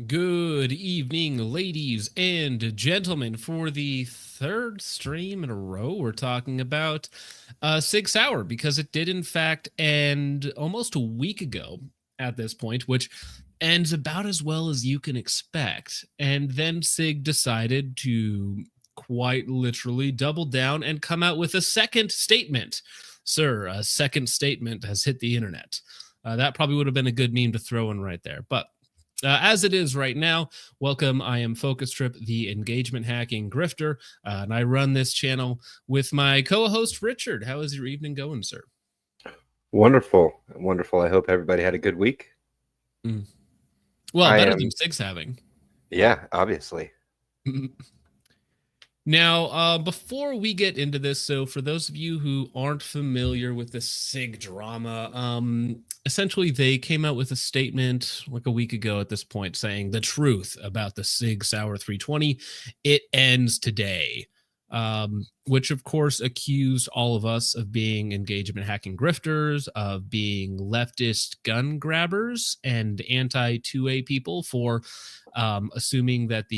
Good evening, ladies and gentlemen. For the third stream in a row, we're talking about Sig Sauer, because it did, in fact, end almost a week ago at this point, which ends about as well as you can expect. And then Sig decided to quite literally double down and come out with a second statement. Sir, a second statement has hit the internet. That probably would have been a good meme to throw in right there. But as it is right now, welcome. I am Focus Trip, the engagement hacking grifter, and I run this channel with my co-host Richard. How is your evening going, sir? Wonderful, wonderful. I hope everybody had a good week. Well, better than Sig's having. Yeah, obviously. Now, before we get into this, so for those of you who aren't familiar with the Sig drama, essentially they came out with a statement like a week ago at this point saying the truth about the Sig Sauer 320. It ends today, which of course accused all of us of being engagement hacking grifters, of being leftist gun grabbers and anti-2A people for assuming that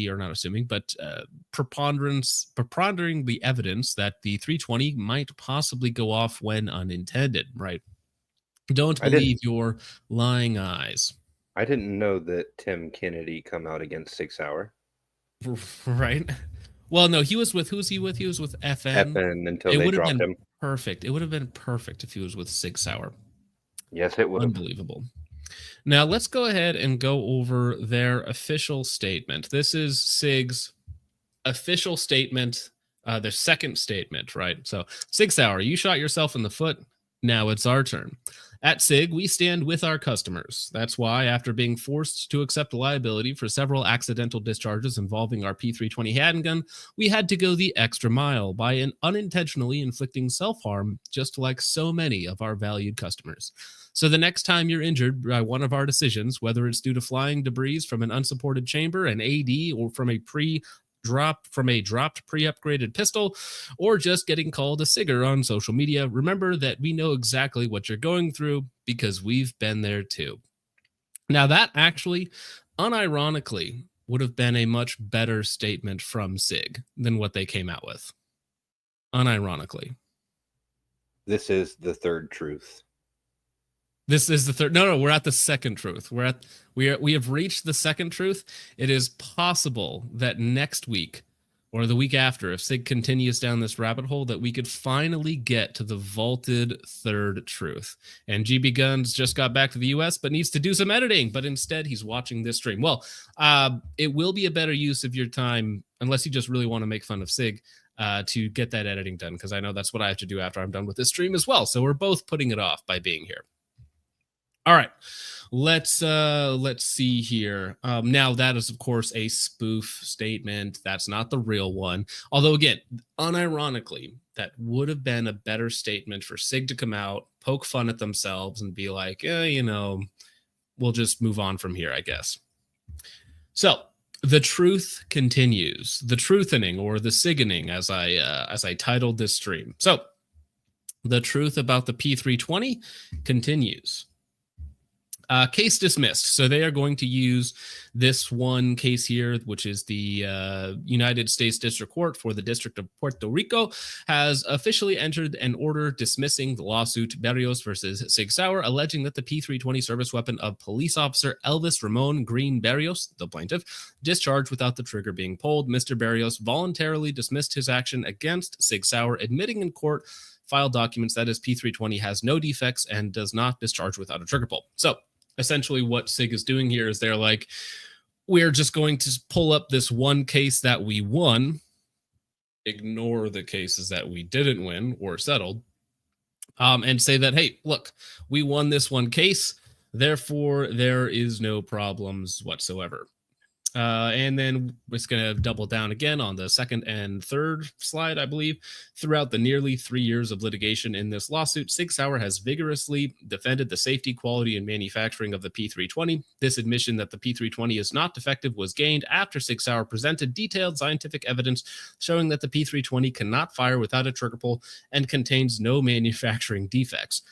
prepondering the evidence that the 320 might possibly go off when unintended, right? Don't believe your lying eyes. I didn't know that Tim Kennedy come out against Sig Sauer. Right? Well, no, he was with, who's he with? He was with FN. FN until they dropped him. Perfect. It would have been perfect if he was with Sig Sauer. Yes, it would. Unbelievable. Now, let's go ahead and go over their official statement. This is Sig's official statement, their second statement, right? So, Sig Sauer, you shot yourself in the foot. Now it's our turn. At Sig, we stand with our customers. That's why, after being forced to accept liability for several accidental discharges involving our P320 handgun, we had to go the extra mile by unintentionally inflicting self-harm, just like so many of our valued customers. So the next time you're injured by one of our decisions, whether it's due to flying debris from an unsupported chamber, an AD, or from a dropped pre-upgraded pistol, or just getting called a Sigger on social media, remember that we know exactly what you're going through because we've been there too. Now that actually, unironically, would have been a much better statement from Sig than what they came out with. Unironically. This is the third truth. This is the third. No, we're at the second truth. We have reached the second truth. It is possible that next week or the week after, if Sig continues down this rabbit hole, that we could finally get to the vaulted third truth. And GB Guns just got back to the US, but needs to do some editing. But instead, he's watching this stream. Well, it will be a better use of your time, unless you just really want to make fun of Sig, to get that editing done, because I know that's what I have to do after I'm done with this stream as well. So we're both putting it off by being here. All right, let's see here. Now that is, of course, a spoof statement. That's not the real one. Although, again, unironically, that would have been a better statement for Sig to come out, poke fun at themselves, and be like, we'll just move on from here, I guess. So the truth continues. The truthening, or the Siggening, as I titled this stream. So the truth about the P320 continues. Case dismissed. So they are going to use this one case here, which is the United States District Court for the District of Puerto Rico, has officially entered an order dismissing the lawsuit Berrios versus Sig Sauer, alleging that the P320 service weapon of police officer Elvis Ramon Green Berrios, the plaintiff, discharged without the trigger being pulled. Mr. Berrios voluntarily dismissed his action against Sig Sauer, admitting in court file documents that his P320 has no defects and does not discharge without a trigger pull. So essentially what Sig is doing here is they're like, we're just going to pull up this one case that we won, ignore the cases that we didn't win or settled, and say that, hey, look, we won this one case, therefore there is no problems whatsoever. And then it's going to double down again on the second and third slide, I believe. Throughout the nearly 3 years of litigation in this lawsuit, Sig Sauer has vigorously defended the safety, quality, and manufacturing of the P320. This admission that the P320 is not defective was gained after Sig Sauer presented detailed scientific evidence showing that the P320 cannot fire without a trigger pull and contains no manufacturing defects.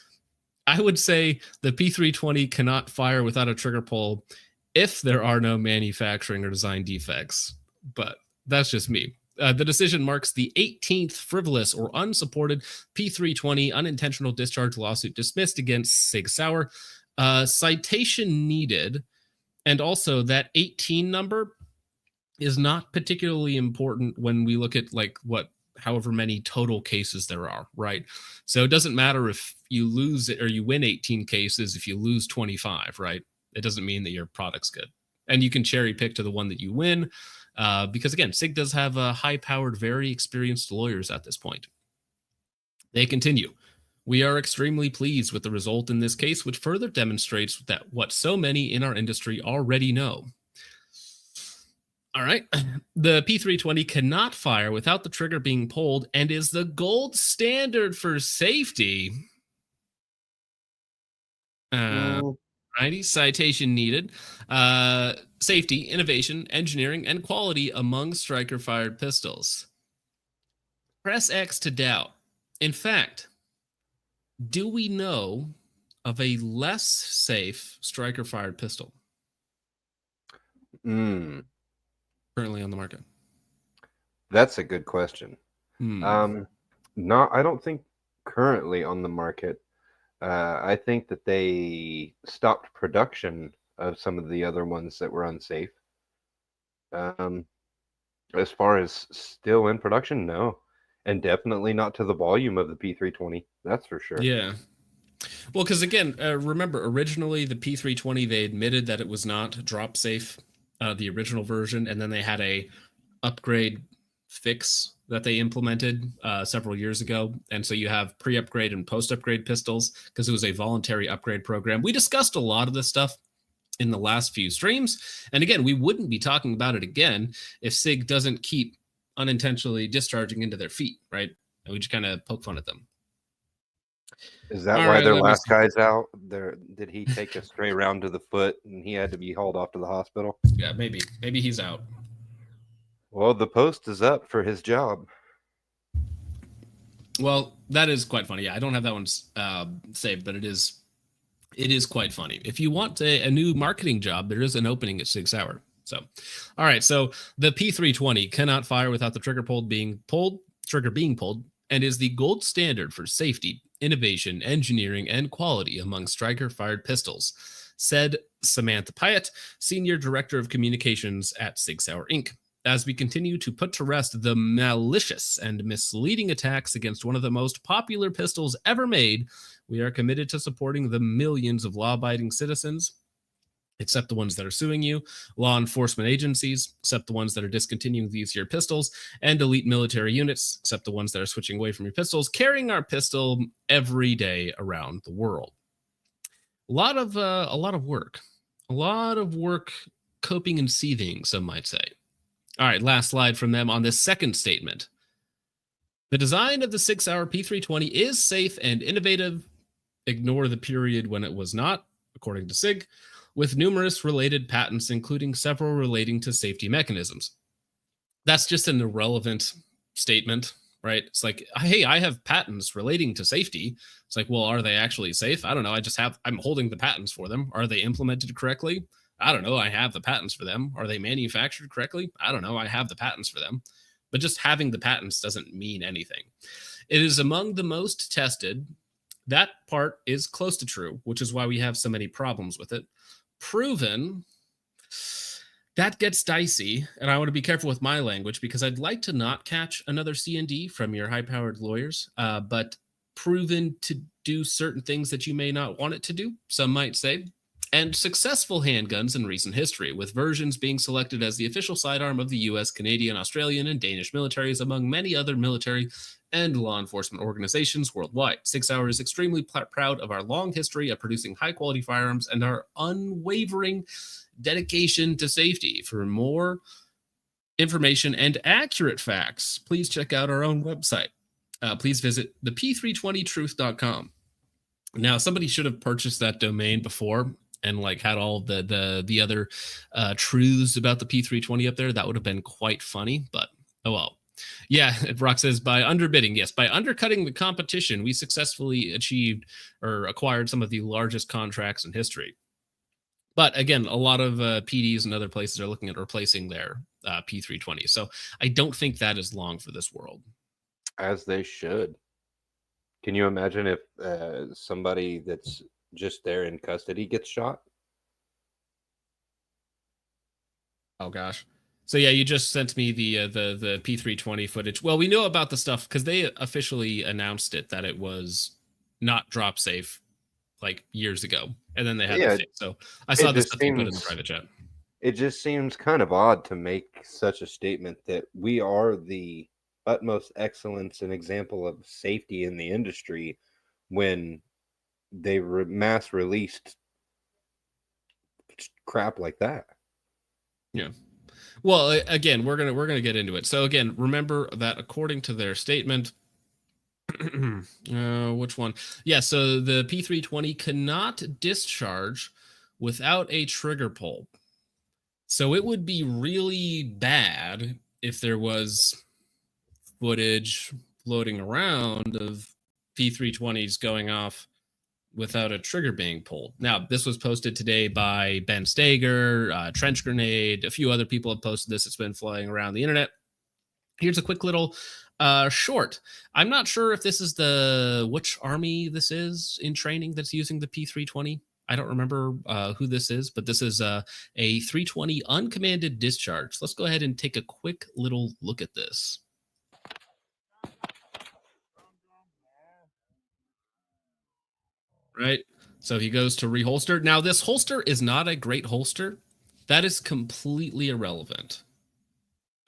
I would say the P320 cannot fire without a trigger pull if there are no manufacturing or design defects, but that's just me. The decision marks the 18th frivolous or unsupported P320 unintentional discharge lawsuit dismissed against Sig Sauer. Citation needed, and also that 18 number is not particularly important when we look at however many total cases there are, right? So it doesn't matter if you lose it or you win 18 cases if you lose 25, right? It doesn't mean that your product's good. And you can cherry pick to the one that you win because, again, Sig does have high-powered, very experienced lawyers at this point. They continue. We are extremely pleased with the result in this case, which further demonstrates that what so many in our industry already know. All right. The P320 cannot fire without the trigger being pulled and is the gold standard for safety. Righty, citation needed. Safety, innovation, engineering, and quality among striker-fired pistols. Press X to doubt. In fact, do we know of a less safe striker-fired pistol currently on the market? That's a good question. I don't think currently on the market. I think that they stopped production of some of the other ones that were unsafe. As far as still in production, no. And definitely not to the volume of the P320. That's for sure. Yeah. Well, because again, remember, originally the P320, they admitted that it was not drop safe, the original version, and then they had a upgrade fix that they implemented several years ago. And so you have pre-upgrade and post-upgrade pistols because it was a voluntary upgrade program. We discussed a lot of this stuff in the last few streams. And again, we wouldn't be talking about it again if Sig doesn't keep unintentionally discharging into their feet, right? And we just kind of poke fun at them. Is that why their last guy's out? Did he take a stray round to the foot and he had to be hauled off to the hospital? Yeah, maybe. Maybe he's out. Well, the post is up for his job. Well, that is quite funny. Yeah, I don't have that one saved, but it is quite funny. If you want a new marketing job, there is an opening at Sig Sauer. So, all right. So the P320 cannot fire without the trigger being pulled, and is the gold standard for safety, innovation, engineering, and quality among striker-fired pistols, said Samantha Pyatt, Senior Director of Communications at Sig Sauer Inc. As we continue to put to rest the malicious and misleading attacks against one of the most popular pistols ever made, we are committed to supporting the millions of law-abiding citizens, except the ones that are suing you, law enforcement agencies, except the ones that are discontinuing these here pistols, and elite military units, except the ones that are switching away from your pistols, carrying our pistol every day around the world. A lot of work, coping and seething, some might say. All right, last slide from them on this second statement. The design of the Sig Sauer P320 is safe and innovative. Ignore the period when it was not, according to Sig, with numerous related patents, including several relating to safety mechanisms. That's just an irrelevant statement. right? It's like, hey, I have patents relating to safety. It's like, well, are they actually safe? I don't know. I'm holding the patents for them. Are they implemented correctly? I don't know. I have the patents for them. Are they manufactured correctly? I don't know. I have the patents for them. But just having the patents doesn't mean anything. It is among the most tested. That part is close to true, which is why we have so many problems with it. Proven, that gets dicey, and I want to be careful with my language because I'd like to not catch another C&D from your high-powered lawyers, but proven to do certain things that you may not want it to do, some might say, and successful handguns in recent history, with versions being selected as the official sidearm of the US, Canadian, Australian, and Danish militaries, among many other military and law enforcement organizations worldwide. Sig Sauer is extremely proud of our long history of producing high-quality firearms and our unwavering dedication to safety. For more information and accurate facts, please check out our own website. Please visit the p320truth.com. Now, somebody should have purchased that domain before and like had all the other truths about the P320 up there. That would have been quite funny, but oh well. Yeah, Brock says by underbidding. Yes, by undercutting the competition, we successfully achieved or acquired some of the largest contracts in history. But again, a lot of PDs and other places are looking at replacing their P320. So I don't think that is long for this world. As they should. Can you imagine if somebody that's just there in custody gets shot? Oh gosh. So yeah, you just sent me the P320 footage. Well, we know about the stuff because they officially announced it that it was not drop safe like years ago, and then they had to fix. So I saw this stuff you put in the private chat. It just seems kind of odd to make such a statement that we are the utmost excellence and example of safety in the industry when they mass released crap like that. Yeah. Well, again, we're gonna get into it. So again, remember that according to their statement, which one? Yeah. So the P320 cannot discharge without a trigger pull. So it would be really bad if there was footage floating around of P320s going off without a trigger being pulled. Now, this was posted today by Ben Stager, Trench Grenade, a few other people have posted this. It's been flying around the internet. Here's a quick little short. I'm not sure if this is which army this is in training that's using the P320. I don't remember who this is, but this is a 320 uncommanded discharge. Let's go ahead and take a quick little look at this. Right? So he goes to reholster. Now, this holster is not a great holster. That is completely irrelevant.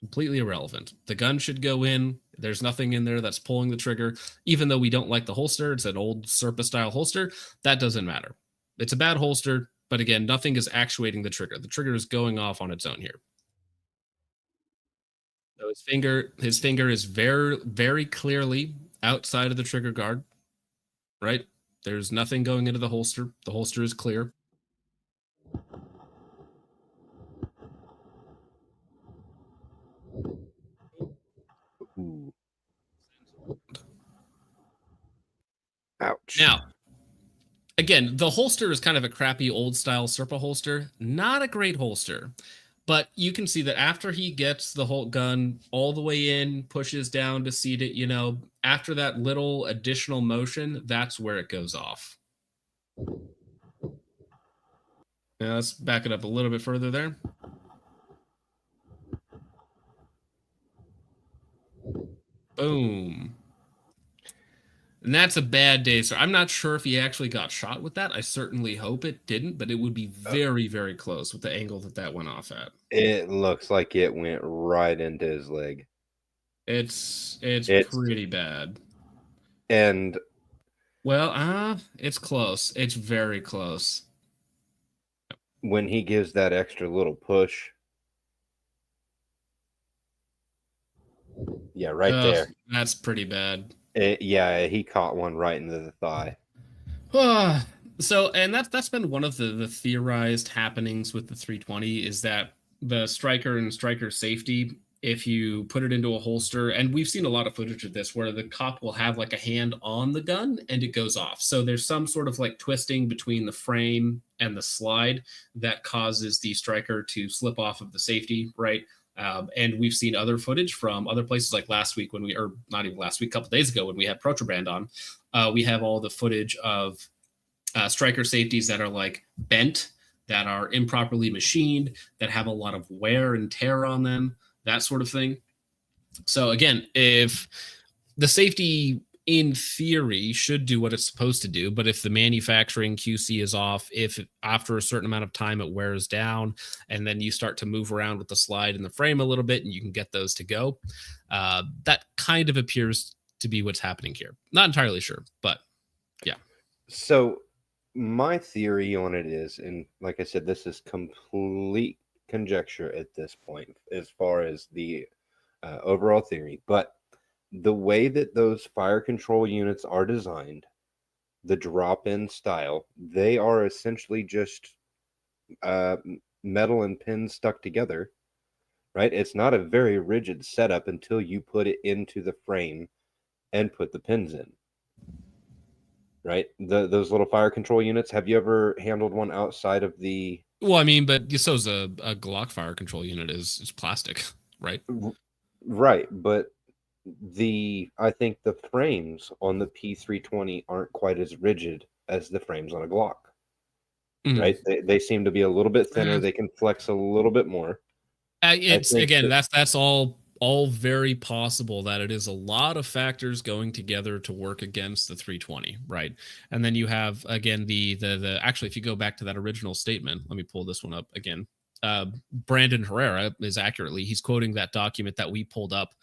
Completely irrelevant. The gun should go in. There's nothing in there that's pulling the trigger. Even though we don't like the holster, it's an old Serpa style holster. That doesn't matter. It's a bad holster, but again, nothing is actuating the trigger. The trigger is going off on its own here. So his finger is very, very clearly outside of the trigger guard, right? There's nothing going into the holster. The holster is clear. Ooh. Ouch. Now, again, the holster is kind of a crappy old style Serpa holster. Not a great holster. But you can see that after he gets the whole gun all the way in, pushes down to seat it, after that little additional motion, that's where it goes off. Now let's back it up a little bit further there. Boom. And that's a bad day. So I'm not sure if he actually got shot with that. I certainly hope it didn't, but it would be very, very close with the angle that went off at. It looks like it went right into his leg. It's pretty bad. And well, it's close. It's very close. When he gives that extra little push. Yeah, right there. That's pretty bad. Yeah, he caught one right into the thigh. So, and that's been one of the theorized happenings with the 320 is that the striker and striker safety if you put it into a holster, and we've seen a lot of footage of this where the cop will have like a hand on the gun and it goes off. So there's some sort of like twisting between the frame and the slide that causes the striker to slip off of the safety, right? And we've seen other footage from other places, like last week when we, or not even last week, a couple days ago when we had Protrabrand on. We have all the footage of striker safeties that are like bent, that are improperly machined, that have a lot of wear and tear on them, that sort of thing. So again, if the safety in theory should do what it's supposed to do, but if the manufacturing QC is off, if after a certain amount of time it wears down, and then you start to move around with the slide and the frame a little bit and you can get those to go, that kind of appears to be what's happening here. Not entirely sure, but yeah. So my theory on it is, and like I said, this is complete conjecture at this point as far as the overall theory, but the way that those fire control units are designed, the drop-in style, they are essentially just metal and pins stuck together, right? It's not a very rigid setup until you put it into the frame and put the pins in, right? Those little fire control units, have you ever handled one outside of the... Well, I mean, but so's a Glock fire control unit is plastic, right? Right, but I think the frames on the P320 aren't quite as rigid as the frames on a Glock, right? They seem to be a little bit thinner. They can flex a little bit more. It's again, that's all very possible, that it is a lot of factors going together to work against the 320, right? And then you have again the actually, if you go back to that original statement, let me pull this one up again. Brandon Herrera is accurately, he's quoting that document that we pulled up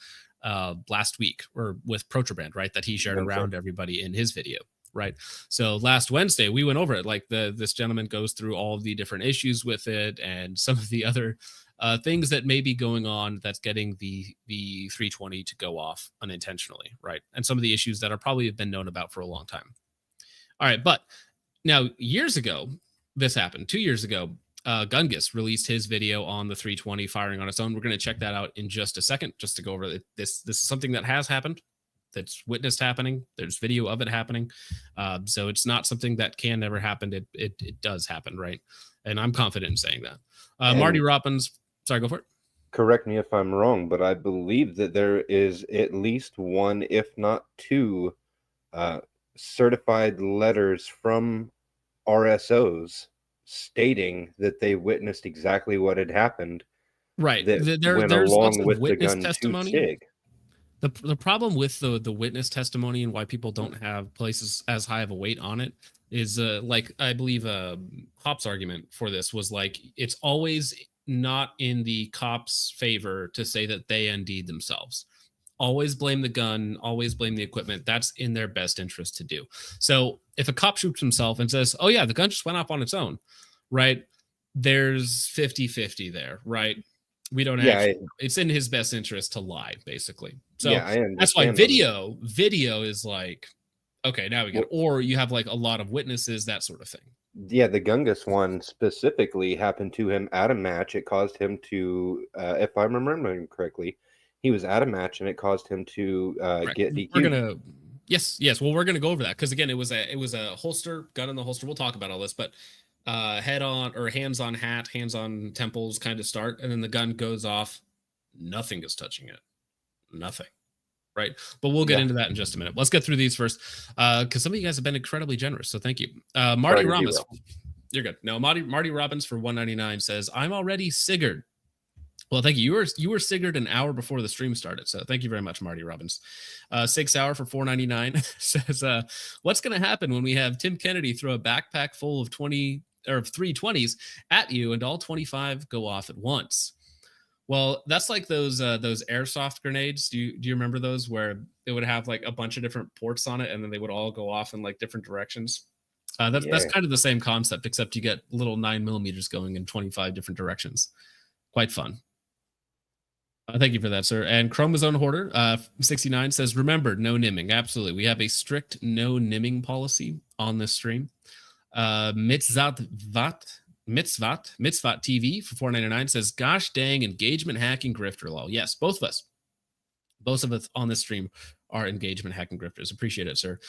last week, or with Protrabrand, right, that he shared around everybody in his video, right? So last Wednesday we went over it, like this gentleman goes through all of the different issues with it and some of the other things that may be going on that's getting the 320 to go off unintentionally, right? And some of the issues that are probably have been known about for a long time. All right, but now years ago this happened. 2 years ago, Gungus released his video on the 320 firing on its own. We're going to check that out in just a second, just to go over it. This is something that has happened, that's witnessed happening. There's video of it happening. So it's not something that can never happen. It does happen, right? And I'm confident in saying that. Marty Robbins, sorry, go for it. Correct me if I'm wrong, but I believe that there is at least one, if not two, certified letters from RSOs stating that they witnessed exactly what had happened. Right. That went there's along lots of with the witness gun testimony. to Sig. The problem with the witness testimony and why people don't have places as high of a weight on it is like, I believe Hop's argument for this was like, it's always not in the cop's favor to say that they ND'd themselves. Always blame the gun, always blame the equipment. That's in their best interest to do. So if a cop shoots himself and says, oh yeah, the gun just went off on its own, right? There's 50-50 there, right? We don't it's in his best interest to lie, basically. So that's why video is like, okay, now we get, or you have like a lot of witnesses, that sort of thing. Yeah, the Gungus one specifically happened to him at a match. It caused him to, if I'm remembering correctly, he was at a match and it caused him to get DQ'd. We're gonna, yes. Well, we're gonna go over that because again, it was a holster, gun in the holster. We'll talk about all this, but head on or hands on hat, hands on temples kind of start, and then the gun goes off. Nothing is touching it. Nothing. Right. But we'll get into that in just a minute. Let's get through these first because some of you guys have been incredibly generous. So thank you. Marty Robbins. You're good. No, Marty Robbins for 199 says, I'm already Siggered. Well, thank you. You were Siggered an hour before the stream started. So thank you very much, Marty Robbins. Sig Sauer for 499 says, what's going to happen when we have Tim Kennedy throw a backpack full of 320s at you and all 25 go off at once? Well, that's like those airsoft grenades. Do you remember those where it would have like a bunch of different ports on it and then they would all go off in like different directions? That's kind of the same concept, except you get little 9mm going in 25 different directions. Quite fun. Thank you for that, sir. And Chromosome Hoarder 69 says, remember, no nimming. Absolutely. We have a strict no nimming policy on this stream. Mitzat Mitzvat TV for $4.99 says, "Gosh dang, engagement hacking grifter lol." Yes, both of us on this stream are engagement hacking grifters. Appreciate it, sir.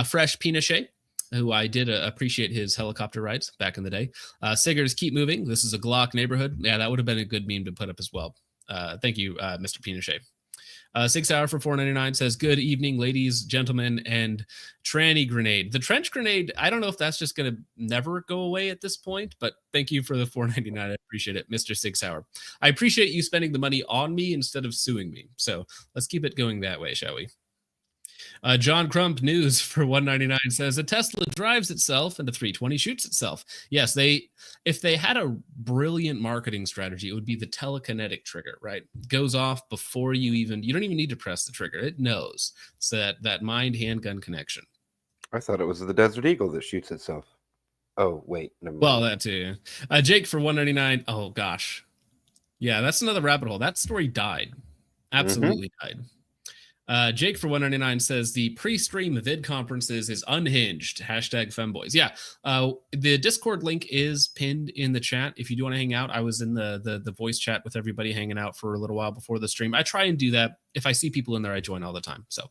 Fresh Pinochet, who I did appreciate his helicopter rides back in the day. Siggers, keep moving. This is a Glock neighborhood. Yeah, that would have been a good meme to put up as well. Thank you, Mr. Pinochet. Sig Sauer for $4.99 says, "Good evening, ladies, gentlemen, and tranny grenade." The trench grenade, I don't know if that's just going to never go away at this point, but thank you for the $4.99. I appreciate it, Mr. Sig Sauer. I appreciate you spending the money on me instead of suing me. So let's keep it going that way, shall we? John Crump News for $1.99 says, "A Tesla drives itself and a 320 shoots itself." Yes, if they had a brilliant marketing strategy, it would be the telekinetic trigger, right? It goes off before you don't even need to press the trigger. It knows. So that mind handgun connection. I thought it was the Desert Eagle that shoots itself. Oh, wait. Never mind. Well, that too. Jake for $1.99. Oh, gosh. Yeah, that's another rabbit hole. That story died. Absolutely died. Jake for $1.99 says, "The pre-stream vid conferences is unhinged. #femboys." Yeah. The Discord link is pinned in the chat. If you do want to hang out, I was in the voice chat with everybody hanging out for a little while before the stream. I try and do that. If I see people in there, I join all the time. So,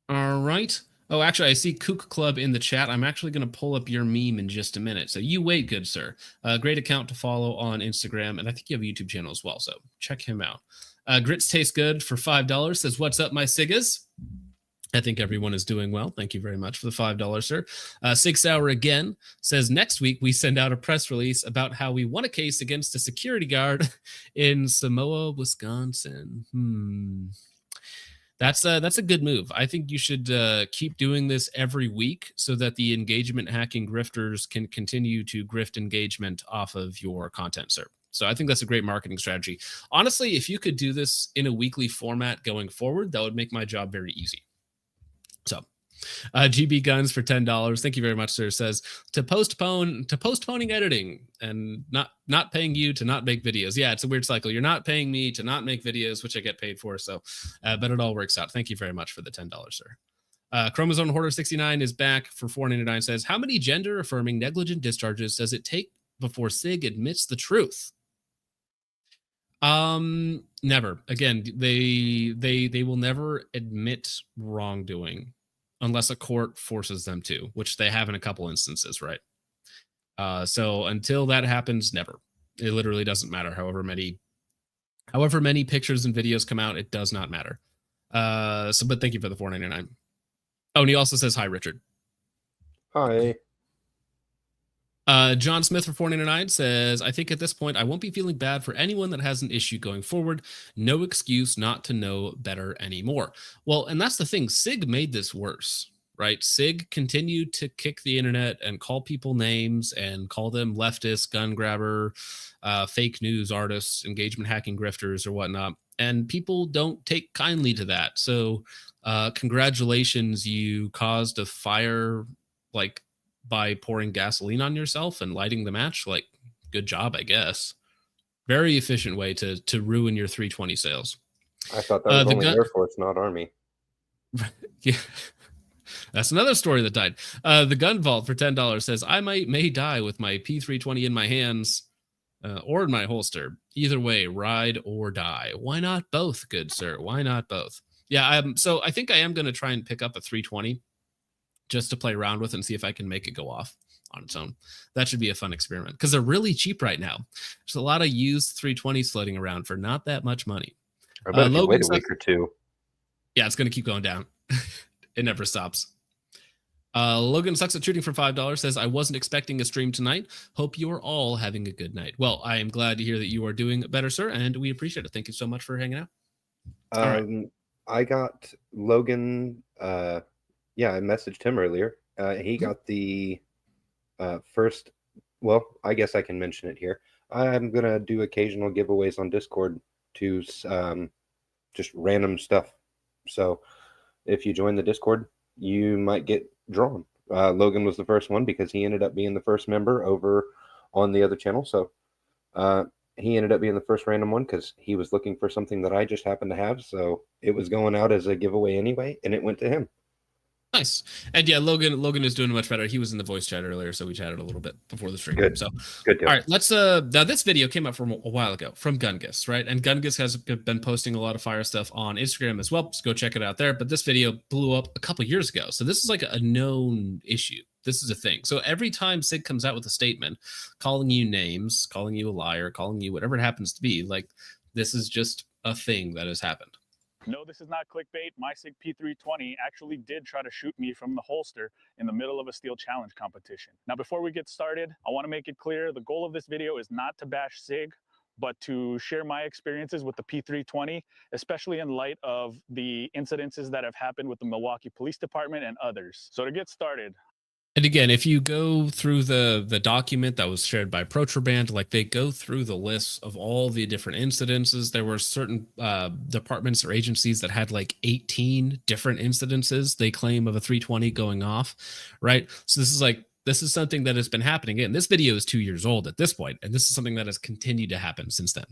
all right. Oh, actually, I see Kook Club in the chat. I'm actually going to pull up your meme in just a minute. So you wait, good sir. Great account to follow on Instagram. And I think you have a YouTube channel as well. So check him out. Grits Taste Good for $5 says, "What's up, my Siggas?" I think everyone is doing well. Thank you very much for the $5, sir. Sig Sauer again says, "Next week we send out a press release about how we won a case against a security guard in Samoa, Wisconsin." That's a good move. I think you should keep doing this every week so that the engagement hacking grifters can continue to grift engagement off of your content, sir. So I think that's a great marketing strategy. Honestly, if you could do this in a weekly format going forward, that would make my job very easy. So GB Guns for $10. Thank you very much, sir. Says, postponing editing and not paying you to not make videos. Yeah, it's a weird cycle. You're not paying me to not make videos, which I get paid for. So, but it all works out. Thank you very much for the $10, sir. Chromosome Hoarder 69 is back for $4.99. Says, "How many gender affirming negligent discharges does it take before Sig admits the truth?" Never. Again, they will never admit wrongdoing unless a court forces them to, which they have in a couple instances, right? So until that happens, never. It literally doesn't matter. However many pictures and videos come out, it does not matter. But thank you for the $4.99. Oh, and he also says, "Hi, Richard." Hi. John Smith for $4.99 says, "I think at this point I won't be feeling bad for anyone that has an issue going forward. No excuse not to know better anymore." Well, and that's the thing. Sig made this worse, right? Sig continued to kick the internet and call people names and call them leftists, gun grabber, fake news artists, engagement hacking grifters or whatnot. And people don't take kindly to that. So congratulations, you caused a fire by pouring gasoline on yourself and lighting the match. Good job, I guess. Very efficient way to ruin your 320 sales. I thought that was only Air Force, not Army. Yeah, that's another story that died. The Gun Vault for $10 says, "I may die with my P320 in my hands or in my holster. Either way, ride or die." Why not both, good sir? Why not both? Yeah, so I think I am going to try and pick up a 320 just to play around with and see if I can make it go off on its own. That should be a fun experiment because they're really cheap right now. There's a lot of used 320s floating around for not that much money. I bet if you wait a week or two. Yeah, it's going to keep going down. It never stops. Logan Sucks at Shooting for $5 says, "I wasn't expecting a stream tonight. Hope you are all having a good night." Well, I am glad to hear that you are doing better, sir, and we appreciate it. Thank you so much for hanging out. Right. I got Logan... I messaged him earlier. He got the first, well, I guess I can mention it here. I'm going to do occasional giveaways on Discord to just random stuff. So if you join the Discord, you might get drawn. Logan was the first one because he ended up being the first member over on the other channel. So he ended up being the first random one because he was looking for something that I just happened to have. So it was going out as a giveaway anyway, and it went to him. Nice. And yeah, Logan is doing much better. He was in the voice chat earlier, so we chatted a little bit before the stream. Good. So Good deal. all right, let's now this video came up from a while ago from Gungus, right? And Gungus has been posting a lot of fire stuff on Instagram as well. So go check it out there. But this video blew up a couple years ago. So this is like a known issue. This is a thing. So every time Sig comes out with a statement calling you names, calling you a liar, calling you whatever it happens to be, like this is just a thing that has happened. No, this is not clickbait. My Sig P320 actually did try to shoot me from the holster in the middle of a steel challenge competition. Now, before we get started, I want to make it clear the goal of this video is not to bash Sig, but to share my experiences with the P320, especially in light of the incidences that have happened with the Milwaukee Police Department and others. So to get started, and again, if you go through the document that was shared by Protraband, like they go through the list of all the different incidences. There were certain departments or agencies that had like 18 different incidences they claim of a 320 going off, right? So this is something that has been happening. Again, this video is 2 years old at this point, and this is something that has continued to happen since then.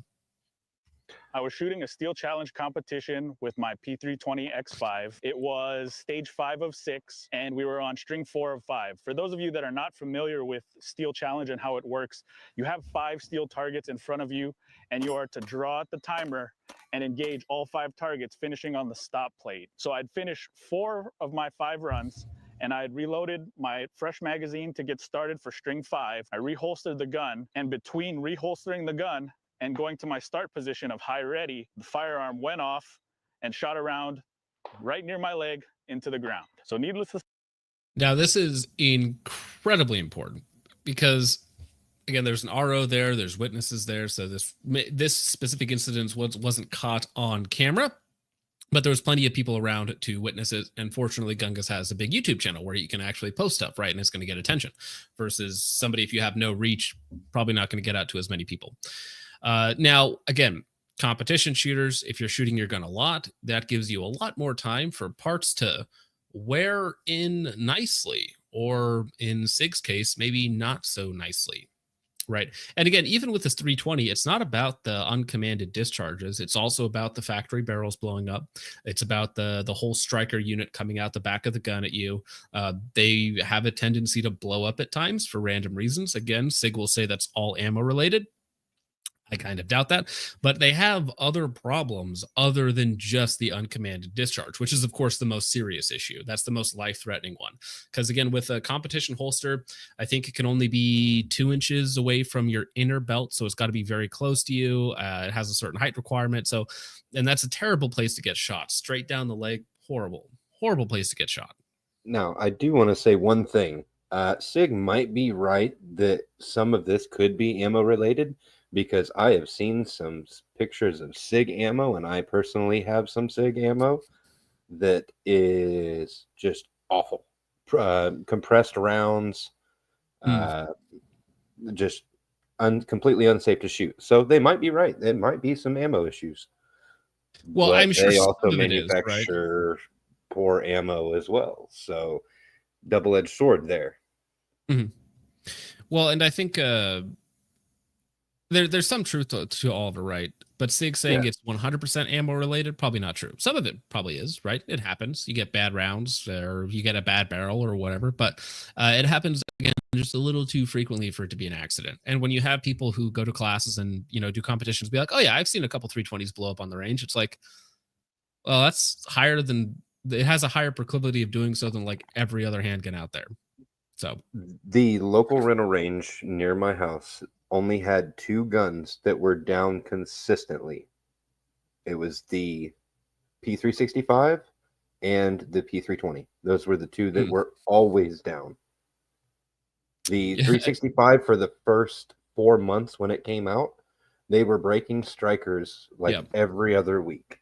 I was shooting a steel challenge competition with my P320 X5. It was stage 5 of 6, and we were on string 4 of 5. For those of you that are not familiar with steel challenge and how it works, you have 5 steel targets in front of you, and you are to draw out the timer and engage all 5 targets, finishing on the stop plate. So I'd finished 4 of my 5 runs, and I had reloaded my fresh magazine to get started for string 5. I reholstered the gun, and between reholstering the gun and going to my start position of high ready, the firearm went off and shot around right near my leg into the ground. So needless to say. Now, this is incredibly important because, again, there's an RO there, there's witnesses there. So this specific incident wasn't caught on camera, but there was plenty of people around to witness it. And fortunately, Gungus has a big YouTube channel where you can actually post stuff, right? And it's going to get attention versus somebody, if you have no reach, probably not going to get out to as many people. Now, again, competition shooters, if you're shooting your gun a lot, that gives you a lot more time for parts to wear in nicely, or in Sig's case, maybe not so nicely. Right. And again, even with this 320, it's not about the uncommanded discharges. It's also about the factory barrels blowing up. It's about the whole striker unit coming out the back of the gun at you. They have a tendency to blow up at times for random reasons. Again, Sig will say that's all ammo related. I kind of doubt that, but they have other problems other than just the uncommanded discharge, which is, of course, the most serious issue. That's the most life-threatening one. Because, again, with a competition holster, I think it can only be 2 inches away from your inner belt, so it's got to be very close to you. It has a certain height requirement, and that's a terrible place to get shot. Straight down the leg, horrible place to get shot. Now, I do want to say one thing. Sig might be right that some of this could be ammo-related, because I have seen some pictures of Sig ammo, and I personally have some Sig ammo that is just awful. Compressed rounds, just completely unsafe to shoot. So they might be right. There might be some ammo issues. Well, I'm sure they also manufacture poor ammo as well. So double-edged sword there. Mm-hmm. Well, and I think there's some truth to all of it, right? But Sig saying it's 100% ammo related, probably not true. Some of it probably is, right? It happens. You get bad rounds, or you get a bad barrel, or whatever. But it happens, again, just a little too frequently for it to be an accident. And when you have people who go to classes and, do competitions, be like, oh yeah, I've seen a couple 320s blow up on the range. It's like, well, that's higher than, it has a higher proclivity of doing so than like every other handgun out there. So the local rental range near my house only had 2 guns that were down consistently. It was the P365 and the P320. Those were the 2 that were always down. The 365, for the first 4 months when it came out, they were breaking strikers like every other week.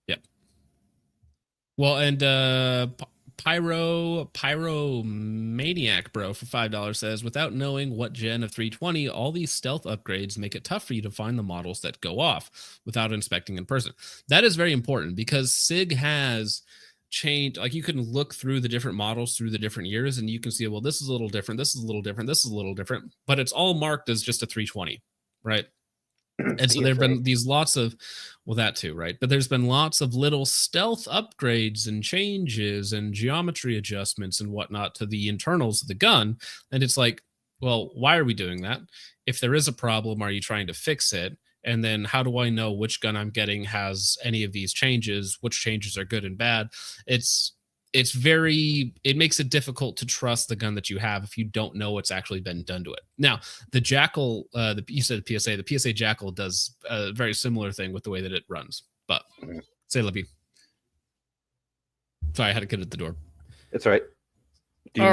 Yep. Well, and Pyromaniac Bro for $5 says, without knowing what gen of 320, all these stealth upgrades make it tough for you to find the models that go off without inspecting in person. That is very important because Sig has changed. Like, you can look through the different models through the different years and you can see, well, this is a little different, this is a little different, this is a little different, but it's all marked as just a 320, right? And so there've been these lots of, well, that too, right? But there's been lots of little stealth upgrades and changes and geometry adjustments and whatnot to the internals of the gun. And it's like, well, why are we doing that? If there is a problem, are you trying to fix it? And then how do I know which gun I'm getting has any of these changes, which changes are good and bad? It makes it difficult to trust the gun that you have if you don't know what's actually been done to it. Now, the Jackal, you said PSA, the PSA Jackal does a very similar thing with the way that it runs. But say, Libby. Sorry, I had to get at the door. It's all right. Do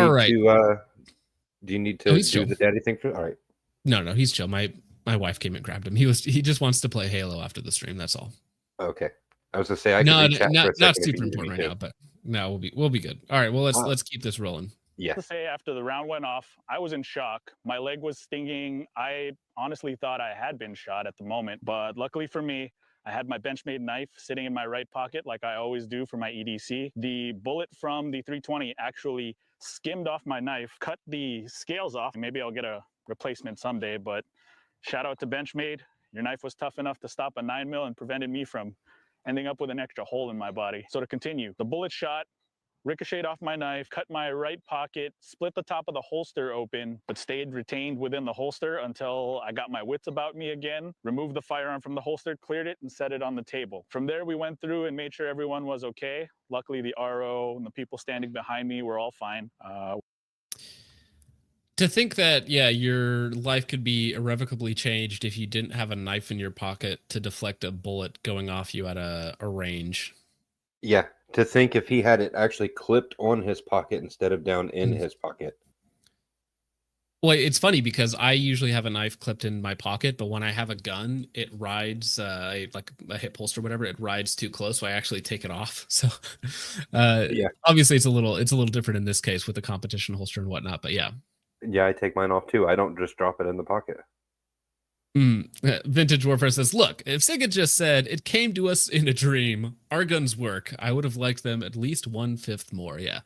you need to do the daddy thing for? All right. No, he's chill. My wife came and grabbed him. He just wants to play Halo after the stream. That's all. Okay. I was gonna say not super important right now, but no, we'll be good. All right. Well, let's keep this rolling. Yeah. To say after the round went off, I was in shock. My leg was stinging. I honestly thought I had been shot at the moment, but luckily for me, I had my Benchmade knife sitting in my right pocket like I always do for my EDC. The bullet from the 320 actually skimmed off my knife, cut the scales off. Maybe I'll get a replacement someday, but shout out to Benchmade. Your knife was tough enough to stop a 9mm and prevented me from ending up with an extra hole in my body. So to continue, the bullet shot ricocheted off my knife, cut my right pocket, split the top of the holster open, but stayed retained within the holster until I got my wits about me again, removed the firearm from the holster, cleared it, and set it on the table. From there, we went through and made sure everyone was okay. Luckily, the RO and the people standing behind me were all fine. To think that, your life could be irrevocably changed if you didn't have a knife in your pocket to deflect a bullet going off you at a range. Yeah, to think if he had it actually clipped on his pocket instead of down in his pocket. Well, it's funny because I usually have a knife clipped in my pocket, but when I have a gun, it rides like a hip holster or whatever. It rides too close, so I actually take it off. So, obviously, it's a little different in this case with the competition holster and whatnot. But yeah. Yeah, I take mine off too. I don't just drop it in the pocket. Vintage Warfare says, look, if Sig had just said, it came to us in a dream, our guns work, I would have liked them at least 1/5 more. Yeah.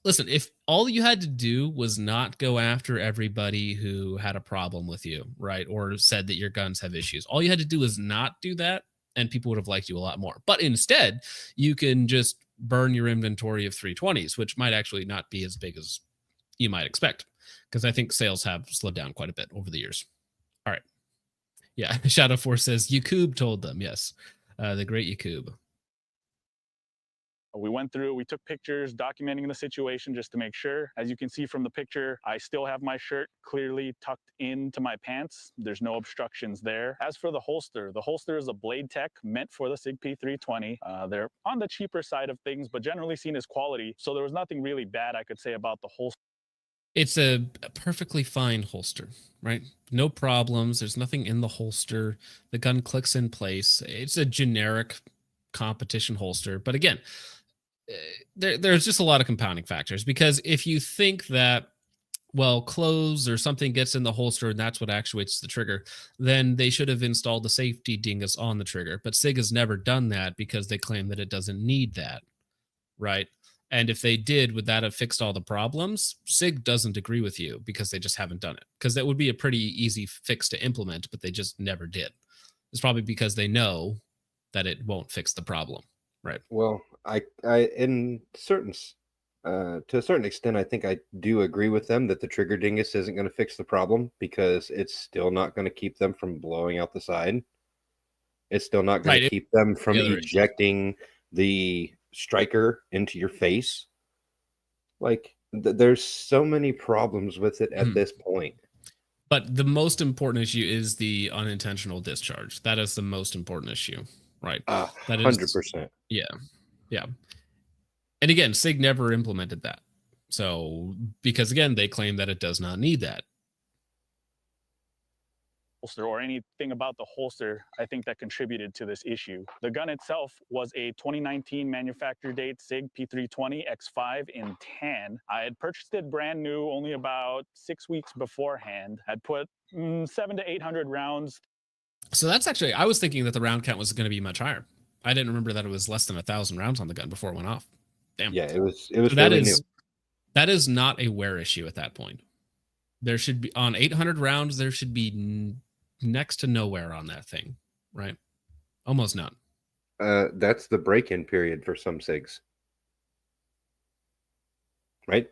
Listen, if all you had to do was not go after everybody who had a problem with you, right, or said that your guns have issues, all you had to do was not do that, and people would have liked you a lot more. But instead, you can just burn your inventory of 320s, which might actually not be as big as you might expect, because I think sales have slowed down quite a bit over the years. All right. Yeah. Shadow Force says, Yakub told them. Yes. The great Yakub. We went through, we took pictures documenting the situation just to make sure. As you can see from the picture, I still have my shirt clearly tucked into my pants. There's no obstructions there. As for the holster is a Blade Tech meant for the Sig P320. They're on the cheaper side of things, but generally seen as quality. So there was nothing really bad I could say about the holster. It's a perfectly fine holster, right? No problems. There's nothing in the holster. The gun clicks in place. It's a generic competition holster. But again, there's just a lot of compounding factors, because if you think that, well, clothes or something gets in the holster and that's what actuates the trigger, then they should have installed the safety dingus on the trigger. But Sig has never done that because they claim that it doesn't need that, right? And if they did, would that have fixed all the problems? Sig doesn't agree with you because they just haven't done it. Because that would be a pretty easy fix to implement, but they just never did. It's probably because they know that it won't fix the problem, right? Well, I in certain to a certain extent, I think I do agree with them that the trigger dingus isn't going to fix the problem, because it's still not going to keep them from blowing out the side. It's still not going to keep them from ejecting the striker into your face. Like, there's so many problems with it at this point. But the most important issue is the unintentional discharge. That is the most important issue, right? 100%. Yeah. And again, Sig never implemented that. So, because again, they claim that it does not need that. Holster or anything about the holster, I think that contributed to this issue. The gun itself was a 2019 manufacture date Sig P320 X5 in tan. I had purchased it brand new only about 6 weeks beforehand. I'd put 700 to 800 rounds. So that's actually, I was thinking that the round count was going to be much higher. I didn't remember that it was less than 1,000 rounds on the gun before it went off. Damn. Yeah, it was so really new. That is not a wear issue at that point. There should be, on 800 rounds, there should be next to nowhere on that thing, right? Almost none. That's the break-in period for some SIGs, right?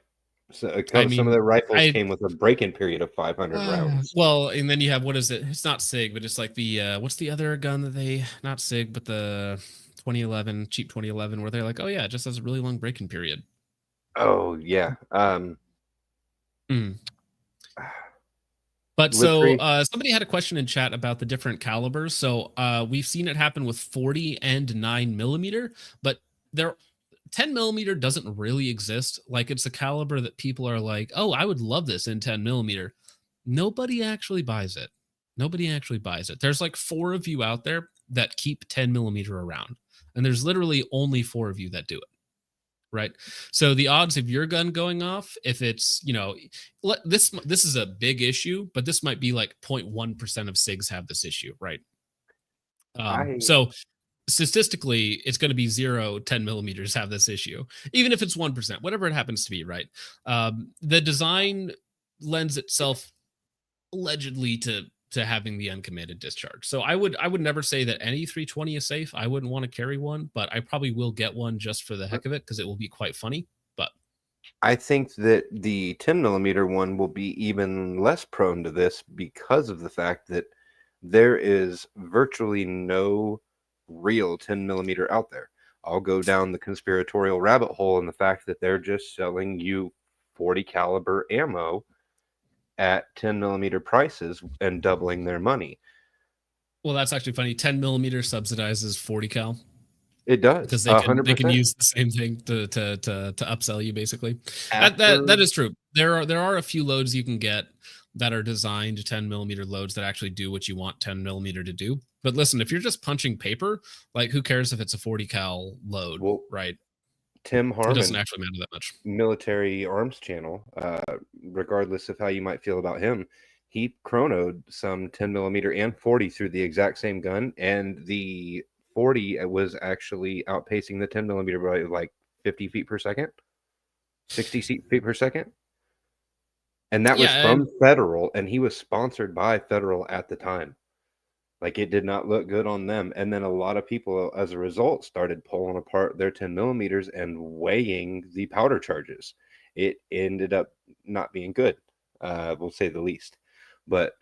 So some of the rifles came with a break-in period of 500 rounds. Well, and then you have, what is it? It's not Sig, but it's like the what's the other gun that they, not Sig, but the 2011 cheap 2011, where they're like, oh yeah, it just has a really long break-in period. Oh yeah. But so somebody had a question in chat about the different calibers. So we've seen it happen with 40 and 9mm, but 10mm doesn't really exist. Like, it's a caliber that people are like, oh, I would love this in 10mm. Nobody actually buys it. Nobody actually buys it. There's like 4 of you out there that keep 10mm around, and there's literally only 4 of you that do it. Right. So the odds of your gun going off, if it's, this is a big issue, but this might be like 0.1% of SIGs have this issue. Right. So statistically, it's going to be 10mm have this issue, even if it's 1%, whatever it happens to be. Right. The design lends itself allegedly to having the uncommitted discharge. So I would never say that any 320 is safe. I wouldn't want to carry one, but I probably will get one just for the heck of it, because it will be quite funny. But I think that the 10mm one will be even less prone to this because of the fact that there is virtually no real 10mm out there. I'll go down the conspiratorial rabbit hole in the fact that they're just selling you 40 caliber ammo at 10mm prices and doubling their money. Well, that's actually funny. 10mm subsidizes 40 cal. It does, because they can use the same thing to upsell you, basically. That is true. There are a few loads you can get that are designed 10mm loads that actually do what you want 10mm to do. But listen, if you're just punching paper, like, who cares if it's a 40 cal load, right? Tim Harmon, it doesn't actually matter that much. Military Arms Channel, regardless of how you might feel about him, he chronoed some 10mm and 40 through the exact same gun, and the 40 was actually outpacing the 10mm by like 50 feet per second, 60 feet per second. And that was from Federal, and he was sponsored by Federal at the time. Like, it did not look good on them. And then a lot of people, as a result, started pulling apart their 10mm and weighing the powder charges. It ended up not being good, we'll say the least. But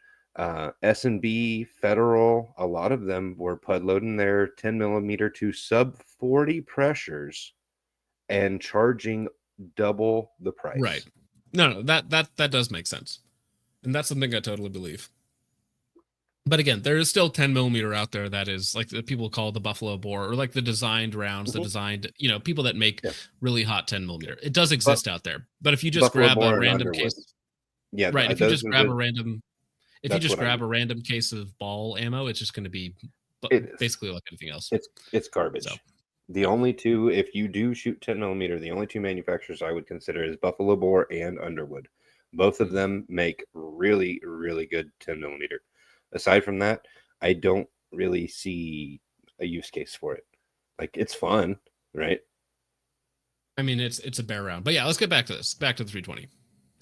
S&B, Federal, a lot of them were pud loading their 10mm to sub 40 pressures and charging double the price. Right. No, that does make sense. And that's something I totally believe. But again, there is still 10mm out there that is like the people call the Buffalo Bore, or like the designed rounds, the designed, people that make really hot 10mm. It does exist out there. But if you just grab a random case, right? If you just grab a random, case of ball ammo, it's just going to be basically like anything else. It's garbage. So, the only two, if you do shoot 10mm, the only two manufacturers I would consider is Buffalo Bore and Underwood. Both of them make really, really good 10mm. Aside from that, I don't really see a use case for it. Like, it's fun, right? I mean, it's a bear round. But yeah, let's get back to this. Back to the 320.